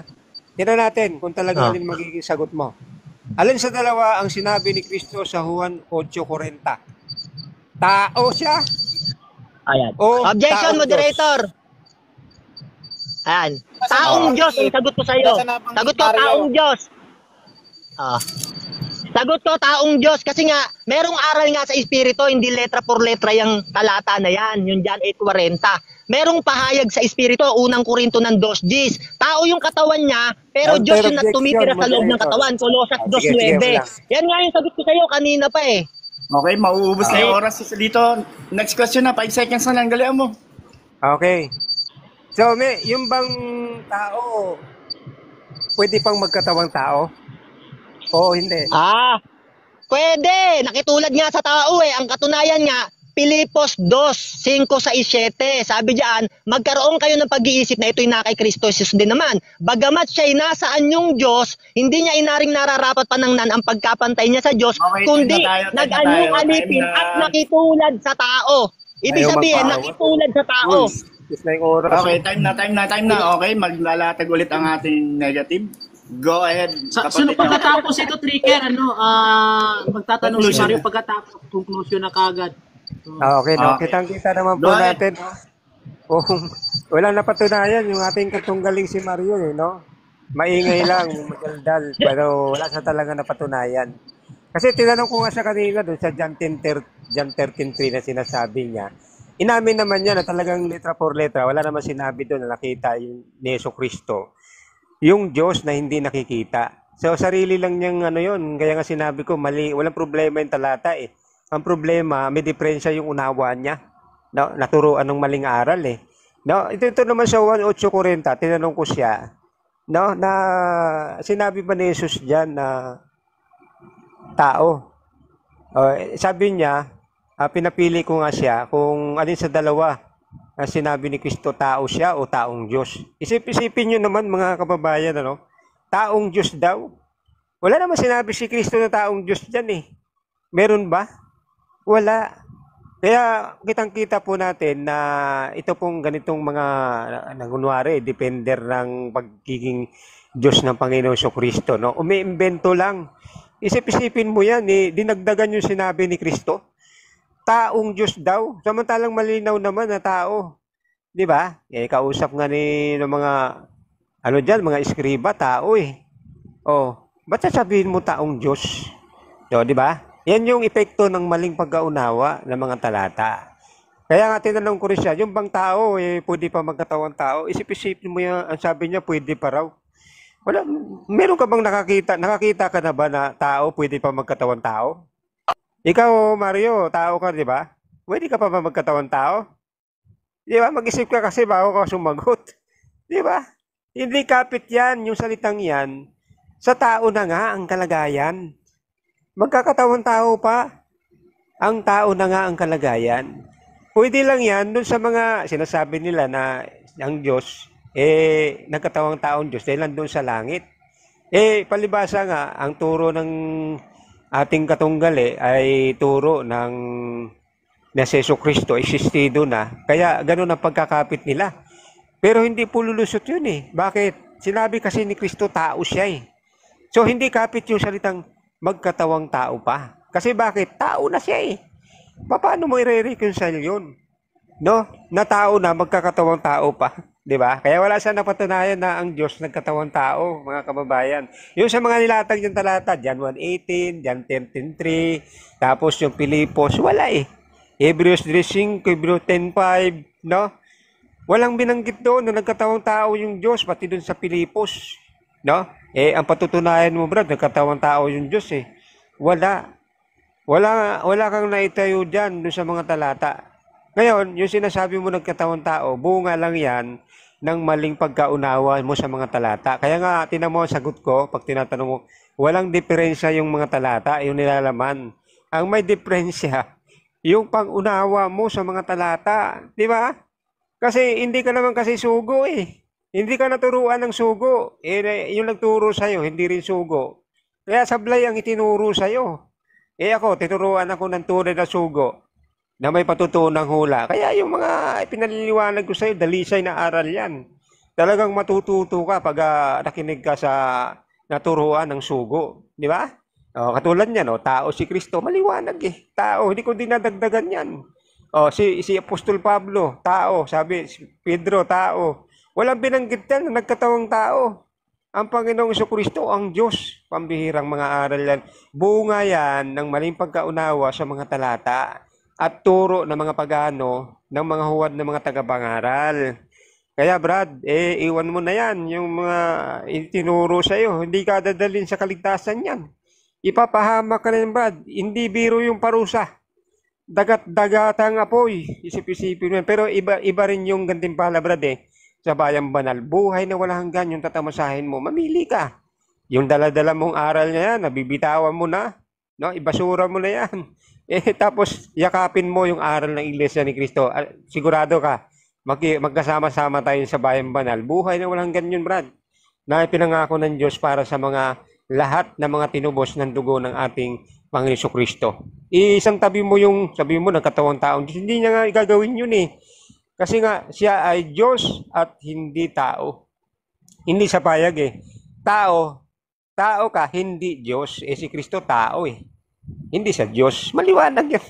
[SPEAKER 6] Tingnan natin kung talaga alin magiging sagot mo. Alin sa dalawa ang sinabi ni Kristo sa Juan 8:40? Tao siya
[SPEAKER 2] Ayan.
[SPEAKER 6] o
[SPEAKER 2] Objection,
[SPEAKER 6] taong
[SPEAKER 2] moderator. Ayan. Taong Diyos ang sagot ko sa'yo. Sagot ko, taong Diyos. Sagot ko, taong Diyos. Kasi nga, merong aral nga sa Espiritu, hindi letra por letra yung talata na yan. Yung John 8:40. Merong pahayag sa Espiritu, unang Korinto ng 2:10. Tao yung katawan niya, pero
[SPEAKER 6] Counter
[SPEAKER 2] Diyos yung
[SPEAKER 6] objection,
[SPEAKER 2] tumitira sa loob ng
[SPEAKER 6] moderator.
[SPEAKER 2] katawan. Kolosas
[SPEAKER 6] Sige,
[SPEAKER 2] 2:9.
[SPEAKER 6] wala.
[SPEAKER 2] Yan nga yung sagot ko sa'yo kanina pa eh.
[SPEAKER 5] Okay, mauubos na yung oras dito. Next question na, 5 seconds na lang. Dalihan mo.
[SPEAKER 6] Okay. So, yung bang tao pwede pang magkatawang tao? O hindi?
[SPEAKER 2] Pwede. Nakitulad nga sa tao eh. Ang katunayan nga, Pilipos 2:5-6-7. Sabi diyan, magkaroon kayo ng pag-iisip na ito'y na kay Kristo Jesus din naman. Bagamat siya'y nasaan yung Diyos, hindi niya inaring nararapat panangnan ang pagkapantay niya sa Diyos,
[SPEAKER 5] Okay,
[SPEAKER 2] kundi
[SPEAKER 5] time na tayo, time na
[SPEAKER 2] nag-anyong
[SPEAKER 5] tayo.
[SPEAKER 2] alipin
[SPEAKER 5] Time na.
[SPEAKER 2] at nakitulad sa tao. Ibig
[SPEAKER 6] Ayaw
[SPEAKER 2] sabihin,
[SPEAKER 6] magpaawa.
[SPEAKER 2] nakitulad sa tao.
[SPEAKER 6] Yes na yung oras.
[SPEAKER 5] Okay, time na. Okay, maglalatag ulit ang ating negative. Go ahead.
[SPEAKER 1] Sunod pagkatapos ito, Trigger, magtatanong si Mario pagkatapos, conclusion na kagad.
[SPEAKER 6] Okay, no?
[SPEAKER 5] Okay.
[SPEAKER 6] Kitang-kita naman po
[SPEAKER 5] Go ahead.
[SPEAKER 6] natin. Kung walang napatunayan yung ating katunggaling si Mario, no? Maingay lang, magdaldal, pero wala sa talaga napatunayan. Kasi tinanong ko nga sa kanina doon sa John 13:3 na sinasabi niya, inamin naman niya na talagang letra por letra, wala naman sinabi doon na nakita yung ni Jesucristo, yung Diyos na hindi nakikita. So, sarili lang niyang yun, kaya nga sinabi ko, mali, walang problema yung talata eh. Ang problema, may diferensya yung unawa niya. No, naturuan ng maling aral eh. No, ito naman sa 1:8-40, tinanong ko siya, no, na sinabi ba ni Jesus diyan na tao? Sabi niya, pinapili ko nga siya kung alin sa dalawa na sinabi ni Kristo, tao siya o taong Diyos. Isipin niyo naman mga kababayan, taong Diyos daw. Wala naman sinabi si Kristo na taong Diyos diyan eh. Meron ba? Wala. Kaya kitang-kita po natin na ito pong ganitong mga nangunwari, depender ng pagiging Diyos ng Panginoon Kristo, no? Umiimbento lang. Isip-isipin mo yan, dinagdagan yung sinabi ni Kristo. Taong Diyos daw. Samantalang malinaw naman na tao. Di ba? Kausap nga ng mga, mga eskriba, tao eh. Ba't sasabihin mo taong Diyos? Di ba? Yan yung epekto ng maling pagkaunawa ng mga talata. Kaya nga tinanong ko rin siya, yung bang tao, pwede pa magkatawang tao? Isip-isipin mo yan, ang sabi niya, pwede pa raw. Wala, meron ka bang nakakita ka na ba na tao, pwede pa magkatawang tao? Ikaw, Mario, tao ka, di ba? Pwede ka pa ba magkatawang tao? Di ba? Mag-isip ka kasi bago ka sumagot. Di ba? Hindi kapit yan, yung salitang yan. Sa tao na nga ang kalagayan. Magkakatawang tao pa. Ang tao na nga ang kalagayan. Pwede lang yan dun sa mga sinasabi nila na ang Diyos, nagkatawang taong Diyos dahil nandun sa langit. Palibasa nga, ang turo ng ating katunggal ay turo ng na si Jesucristo, existido na. Kaya ganun ang pagkakapit nila. Pero hindi po lulusot yun eh. Bakit? Sinabi kasi ni Kristo, tao siya eh. So hindi kapit yung salitang magkatawang tao pa. Kasi bakit? Tao na siya eh. Paano mo i-reconcile yun? No? Na tao na, magkakatawang tao pa. Diba? Kaya wala siya napatunayan na ang Diyos nagkatawang tao, mga kababayan. Yung sa mga nilatag yung talata, John 1:18, John 10:3, tapos yung Pilipos, wala eh. Hebrews 3:5, Hebrews 10:5, no? Walang binanggit doon na nagkatawang tao yung Diyos, pati doon sa Pilipos, no? Ang patutunayan mo, brad, nagkatawang tao yung Diyos eh. Wala. Wala kang naitayo dyan doon sa mga talata. Ngayon, yung sinasabi mo nagkatawang tao, bunga lang yan ng maling pagkaunawa mo sa mga talata. Kaya nga, tinan mo ang sagot ko, pag tinatanong mo, walang diferensya yung mga talata, yung nilalaman. Ang may diferensya, yung pang-unawa mo sa mga talata. Di ba? Kasi hindi ka naman kasi sugo eh. Hindi ka naturuan ng sugo. Yung nagturo sa'yo, hindi rin sugo. Kaya sablay ang itinuro sa'yo. Ako, tinuruan ako ng tunay na sugo na may patutunang hula. Kaya yung mga pinaliliwanag ko sa'yo, dalisay na aral yan. Talagang matututo ka pag nakinig ka sa naturuan ng sugo. Di ba? Katulad niyan, tao si Kristo, maliwanag eh. Tao, hindi ko dinadagdagan yan. Si Apostol Pablo, tao. Sabi, si Pedro, tao. Walang binanggit yan na nagkatawang tao. Ang Panginoong Jesucristo, ang Diyos. Pambihirang mga aral yan. Bunga yan ng maling pagkaunawa sa mga talata at turo ng mga pagano ng mga huwad ng mga tagapangaral. Kaya Brad, iwan mo na yan. Yung mga itinuro sa'yo, hindi ka dadalhin sa kaligtasan yan. Ipapahamak ka na yan, Brad. Hindi biro yung parusa. Dagat-dagatang apoy. Isip-isipin mo yan. Pero iba rin yung gantimpala, Brad sa bayang banal. Buhay na walang hanggan yung tatamasahin mo. Mamili ka. Yung dala-dala mong aral na yan, nabibitawan mo na. No? Ibasura mo na yan. Tapos yakapin mo yung aral ng Iglesia ni Cristo. Sigurado ka, magkasama-sama tayo sa bayang banal. Buhay na walang hanggan yun, Brad. Na pinangako ng Diyos para sa mga lahat ng mga tinubos ng dugo ng ating Panginoon Jesucristo. Isang tabi mo yung, sabi mo, nagkatawang taong Diyos. Hindi niya nga igagawin yun eh. Kasi nga, siya ay Diyos at hindi tao. Hindi sa payag eh. Tao ka, hindi Diyos. Si Kristo tao eh. Hindi sa Diyos. Maliwanag yan.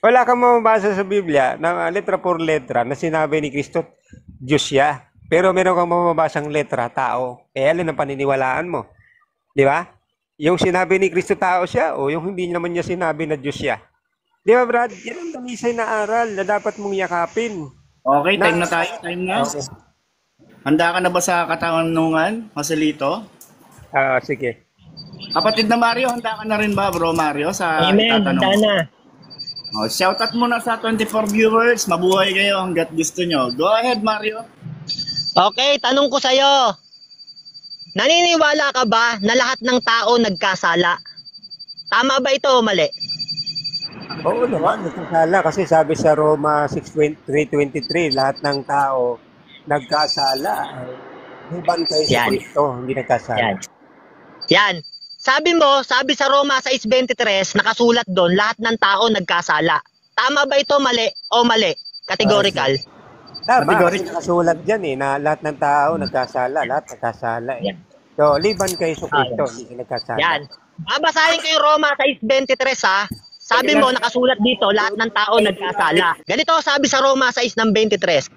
[SPEAKER 6] Wala kang mababasa sa Biblia na letra por letra na sinabi ni Kristo, Diyos siya. Pero meron kang mababasang letra, tao. Kaya alin ang paniniwalaan mo? Di ba? Yung sinabi ni Kristo tao siya o yung hindi naman niya sinabi na Diyos siya. Di ba, Brad? Yan ang damisay na aral na dapat mong yakapin.
[SPEAKER 5] Okay, time na tayo. Time na.
[SPEAKER 6] Okay.
[SPEAKER 5] Handa ka na ba sa katanungan, Joselito?
[SPEAKER 6] Sige.
[SPEAKER 5] Kapatid na Mario, handa ka na rin ba, bro Mario, sa
[SPEAKER 2] Amen,
[SPEAKER 5] itatanong?
[SPEAKER 2] handa na.
[SPEAKER 5] Shoutout muna sa 24 viewers. Mabuhay kayo hanggat gusto nyo. Go ahead, Mario.
[SPEAKER 2] Okay, tanong ko sa'yo. Naniniwala ka ba na lahat ng tao nagkasala? Tama ba ito o mali?
[SPEAKER 6] Oo naman, nagkasala kasi sabi sa Roma 6:3:23, lahat ng tao nagkasala. Hiban kayo sa
[SPEAKER 2] Yan.
[SPEAKER 6] Kristo, hindi nagkasala.
[SPEAKER 2] Yan. Sabi sa Roma 6:23, nakasulat doon, lahat ng tao nagkasala. Tama ba ito mali o mali? Categorical.
[SPEAKER 6] Tama,
[SPEAKER 5] Category.
[SPEAKER 6] kasi nakasulat dyan na lahat ng tao nagkasala, lahat nagkasala
[SPEAKER 2] Yan.
[SPEAKER 6] So, liban kayo sa Kristo, hindi sila nagkasala.
[SPEAKER 2] Yan. Babasahin ko yung Roma 6:23 ha. Sabi mo, nakasulat dito, lahat ng tao nagkasala. Ganito sabi sa Roma 6:23.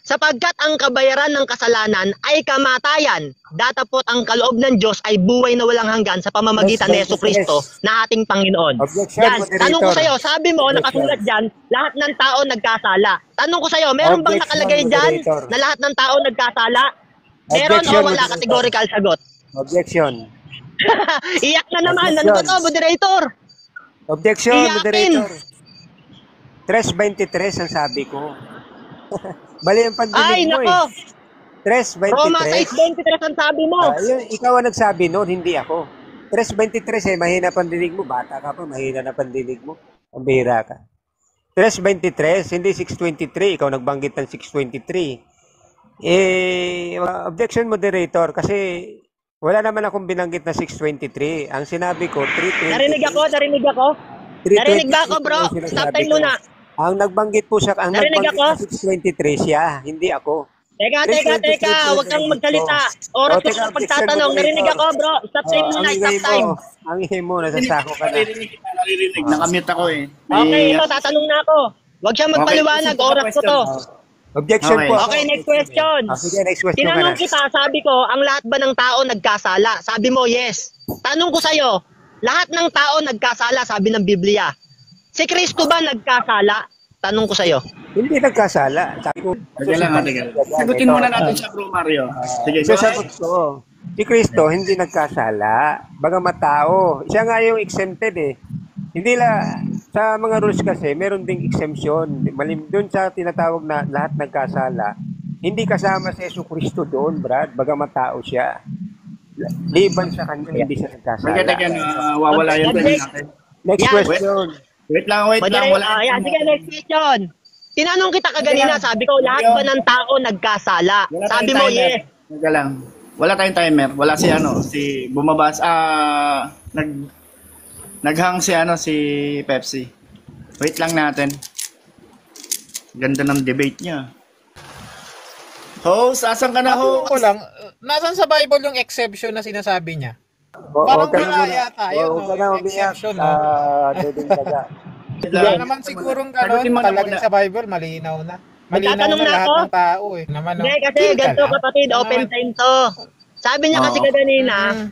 [SPEAKER 2] Sapagkat ang kabayaran ng kasalanan ay kamatayan, datapot ang kaloob ng Diyos ay buhay na walang hanggan sa pamamagitan ni Jesucristo na ating Panginoon.
[SPEAKER 6] Objection,
[SPEAKER 2] Yan,
[SPEAKER 6] moderator.
[SPEAKER 2] tanong ko sa'yo, sabi mo, nakasulat dyan, lahat ng tao nagkasala. Tanong ko sa'yo, meron bang
[SPEAKER 6] Objection,
[SPEAKER 2] nakalagay dyan
[SPEAKER 6] moderator.
[SPEAKER 2] na lahat ng tao nagkasala? Meron
[SPEAKER 6] Objection,
[SPEAKER 2] o wala?
[SPEAKER 6] moderator.
[SPEAKER 2] Categorical sagot.
[SPEAKER 6] Objection.
[SPEAKER 2] Iyak na naman. Ano ba to, moderator?
[SPEAKER 6] Objection,
[SPEAKER 2] Iyakin.
[SPEAKER 6] moderator. 3:23 ang sabi ko. Mali ang
[SPEAKER 2] Ay,
[SPEAKER 6] pandinig mo
[SPEAKER 2] nako.
[SPEAKER 6] 3:23.
[SPEAKER 2] Roma 6:23 ang sabi mo.
[SPEAKER 6] Ikaw ang nagsabi noon, hindi ako. 3:23 mahina pandinig mo. Bata ka pa, mahina na pandinig mo. Ang bihira ka. 3:23, hindi 6:23. Ikaw nagbanggit ng 6:23. Objection, moderator, kasi wala naman akong binanggit na 6:23. Ang sinabi ko, 3:23.
[SPEAKER 2] Narinig ako.
[SPEAKER 6] 3:23
[SPEAKER 2] Narinig ba ako, bro?
[SPEAKER 6] yung sinasabi
[SPEAKER 2] Stop time
[SPEAKER 6] ko.
[SPEAKER 2] muna.
[SPEAKER 6] Ang nagbanggit po siya, ang
[SPEAKER 2] Narinig
[SPEAKER 6] nagbanggit
[SPEAKER 2] ako?
[SPEAKER 6] na 6:23 siya, hindi ako.
[SPEAKER 2] Teka. Huwag kang magsalita. Oras ko sa pagtatanong. Narinig ako, bro. Stop time muna. Stop time.
[SPEAKER 6] Ang ingay mo, nasasako ka na.
[SPEAKER 5] Naririnig. Nakamute ako eh.
[SPEAKER 2] Okay, ito. Tatanong na ako. Huwag siya magpaliwanag. Oras ko to.
[SPEAKER 6] Objection
[SPEAKER 5] Okay.
[SPEAKER 6] po.
[SPEAKER 2] Okay, next question.
[SPEAKER 6] Sige, next question ka na.
[SPEAKER 2] Tinanong kita, sabi ko, ang lahat ba ng tao nagkasala? Sabi mo, yes. Tanong ko sa'yo, lahat ng tao nagkasala, sabi ng Biblia. Si Kristo ba nagkasala? Tanong ko sa'yo.
[SPEAKER 6] Hindi nagkasala. Sabi ko,
[SPEAKER 5] Teka lang. Sagutin muna natin siya, bro Mario. Sige, go ahead.
[SPEAKER 6] sasagot ko. Si Kristo hindi nagkasala. Bagamat tao. Siya nga yung exempted eh. Hindi sa mga rules kasi, meron ding exemption. Doon sa tinatawag na lahat nagkasala, hindi kasama si Jesucristo doon, Brad. Bagamat tao siya. Liban sa kanya, hindi siya nagkasala.
[SPEAKER 5] Teka, nawawala yung time natin.
[SPEAKER 6] Next
[SPEAKER 2] Yan.
[SPEAKER 6] question.
[SPEAKER 5] Wait lang, wait lang. Wala.
[SPEAKER 2] Ayan, sige, next question. Tinanong kita kaganina, sabi ko, lahat ba ng tao nagkasala?
[SPEAKER 5] Wala
[SPEAKER 2] Sabi
[SPEAKER 5] tayong
[SPEAKER 2] mo,
[SPEAKER 5] timer.
[SPEAKER 2] yes.
[SPEAKER 5] Teka lang. Wala tayong timer. Wala si si bumabas, naghang si Pepsi. Wait lang natin. Ganda ng debate niya. Host, asan ka na,
[SPEAKER 7] Ako
[SPEAKER 5] host?
[SPEAKER 7] ko lang, nasan sa Bible yung exception na sinasabi niya?
[SPEAKER 6] Huwag
[SPEAKER 7] Parang
[SPEAKER 6] ka na
[SPEAKER 7] wala
[SPEAKER 6] muna.
[SPEAKER 7] yata, yun,
[SPEAKER 6] Huwag ka
[SPEAKER 7] no?
[SPEAKER 6] na umiyak.
[SPEAKER 7] Exception, no?
[SPEAKER 6] Duding daga.
[SPEAKER 7] Wala naman sigurong
[SPEAKER 5] Sagutin mo
[SPEAKER 7] ganun,
[SPEAKER 5] na
[SPEAKER 7] talagang
[SPEAKER 5] muna.
[SPEAKER 7] sa Bible, malinaw na. Malinaw
[SPEAKER 2] Magtatanong
[SPEAKER 7] na
[SPEAKER 2] na
[SPEAKER 7] lahat
[SPEAKER 2] ako?
[SPEAKER 7] ng tao eh. Naman, no?
[SPEAKER 2] Hindi, kasi
[SPEAKER 7] Chill ka
[SPEAKER 2] ganito
[SPEAKER 7] lang.
[SPEAKER 2] kapatid,
[SPEAKER 7] Ano
[SPEAKER 2] open
[SPEAKER 7] naman?
[SPEAKER 2] time to. Sabi niya kasi
[SPEAKER 5] Oo.
[SPEAKER 2] kaganina,
[SPEAKER 7] Mm.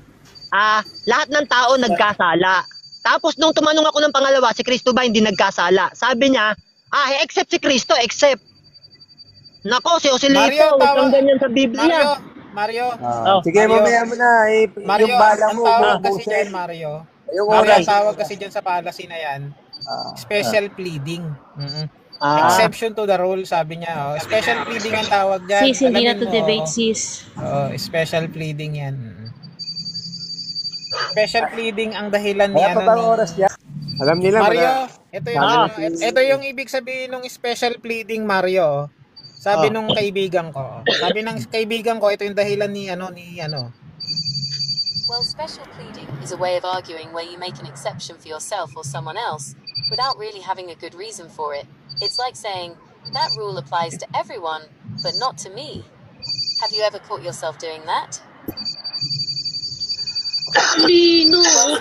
[SPEAKER 2] lahat ng tao nagkasala. Tapos nung tumanong ako ng pangalawa, si Kristo ba hindi nagkasala? Sabi niya, except si Kristo, except. Nako, si
[SPEAKER 7] Mario,
[SPEAKER 2] Joselito, huwag kang
[SPEAKER 7] tawa-
[SPEAKER 2] ganyan sa Biblia.
[SPEAKER 7] Mario,
[SPEAKER 6] Sige,
[SPEAKER 7] Mario.
[SPEAKER 6] mamaya mo na.
[SPEAKER 7] Mario,
[SPEAKER 6] Yung bala
[SPEAKER 7] ang
[SPEAKER 6] mo,
[SPEAKER 7] tawag kasi
[SPEAKER 6] bubusin.
[SPEAKER 7] dyan, Mario.
[SPEAKER 6] Yung
[SPEAKER 7] Mario,
[SPEAKER 6] oras.
[SPEAKER 7] ang tawag kasi dyan sa policy na yan, special pleading. Mm-mm. Exception to the rule, sabi niya. Oh. Special pleading ang tawag dyan.
[SPEAKER 8] Sis, hindi na
[SPEAKER 7] Alamin
[SPEAKER 8] to
[SPEAKER 7] mo,
[SPEAKER 8] debate,
[SPEAKER 7] oh.
[SPEAKER 8] sis.
[SPEAKER 7] Oo, special pleading yan. Special pleading ang dahilan ni
[SPEAKER 6] Kaya pa ba ang oras
[SPEAKER 7] ni
[SPEAKER 6] yan? Alam nila,
[SPEAKER 7] Mario.
[SPEAKER 6] mga-
[SPEAKER 7] Ito yung ito yung ibig sabihin ng special pleading, Mario. Sabi nung kaibigan ko. Sabi ng kaibigan ko, ito yung dahilan ni ano.
[SPEAKER 9] Well, special pleading is a way of arguing where you make an exception for yourself or someone else without really having a good reason for it. It's like saying, that rule applies to everyone, but not to me. Have you ever caught yourself doing that?
[SPEAKER 8] Lino.
[SPEAKER 9] Well,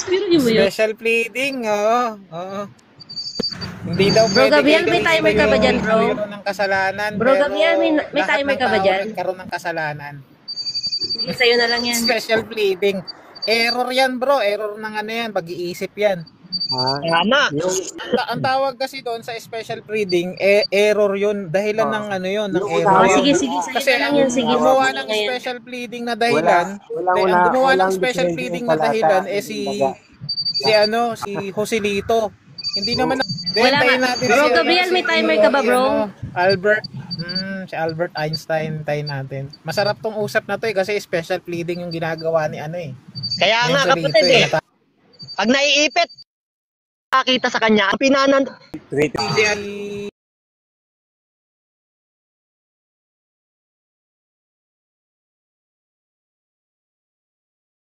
[SPEAKER 8] Pero niyo mo yun?
[SPEAKER 7] Special pleading, oo. Hindi daw
[SPEAKER 8] Bro,
[SPEAKER 7] pwede
[SPEAKER 8] Gabriel, may
[SPEAKER 7] kay
[SPEAKER 8] timer ka ba dyan, bro?
[SPEAKER 7] mayroon ng kasalanan.
[SPEAKER 8] Bro,
[SPEAKER 7] pero
[SPEAKER 8] Gabriel, may
[SPEAKER 7] lahat
[SPEAKER 8] timer
[SPEAKER 7] ng
[SPEAKER 8] ka ba
[SPEAKER 7] tao
[SPEAKER 8] dyan?
[SPEAKER 7] nagkaroon ng kasalanan.
[SPEAKER 8] Sige, sa'yo na lang yan.
[SPEAKER 7] Special pleading. Error yan, bro. Error ng ano yan. Pag-iisip yan.
[SPEAKER 2] Tama.
[SPEAKER 7] Ang tawag kasi doon sa special pleading, error yun. Dahilan ng ano yun, ng
[SPEAKER 6] Yung
[SPEAKER 7] error.
[SPEAKER 6] una-
[SPEAKER 8] Sige, sa'yo
[SPEAKER 7] Kasi
[SPEAKER 8] na lang
[SPEAKER 7] ang
[SPEAKER 8] yan. Sige,
[SPEAKER 7] gumawa
[SPEAKER 8] sige
[SPEAKER 7] ng
[SPEAKER 8] na yan.
[SPEAKER 7] special pleading na dahilan,
[SPEAKER 6] Walang
[SPEAKER 7] ang gumawa ng
[SPEAKER 6] walang
[SPEAKER 7] special
[SPEAKER 6] diferensya
[SPEAKER 7] pleading
[SPEAKER 6] sa
[SPEAKER 7] na dahilan
[SPEAKER 6] lata.
[SPEAKER 7] si Joselito. Hindi naman
[SPEAKER 8] Wala
[SPEAKER 7] tayo
[SPEAKER 8] nga.
[SPEAKER 7] natin
[SPEAKER 8] Bro,
[SPEAKER 7] si-
[SPEAKER 8] Gabriel, may
[SPEAKER 7] si-
[SPEAKER 8] timer ka ba, bro?
[SPEAKER 7] Albert. Si Albert Einstein tayo natin. Masarap tong usap na to kasi special pleading yung ginagawa ni ano eh.
[SPEAKER 2] Kaya nga
[SPEAKER 7] Joselito
[SPEAKER 2] kapatid
[SPEAKER 7] eh.
[SPEAKER 2] pag naiipit, nakita sa kanya, ang pinanan,
[SPEAKER 7] Si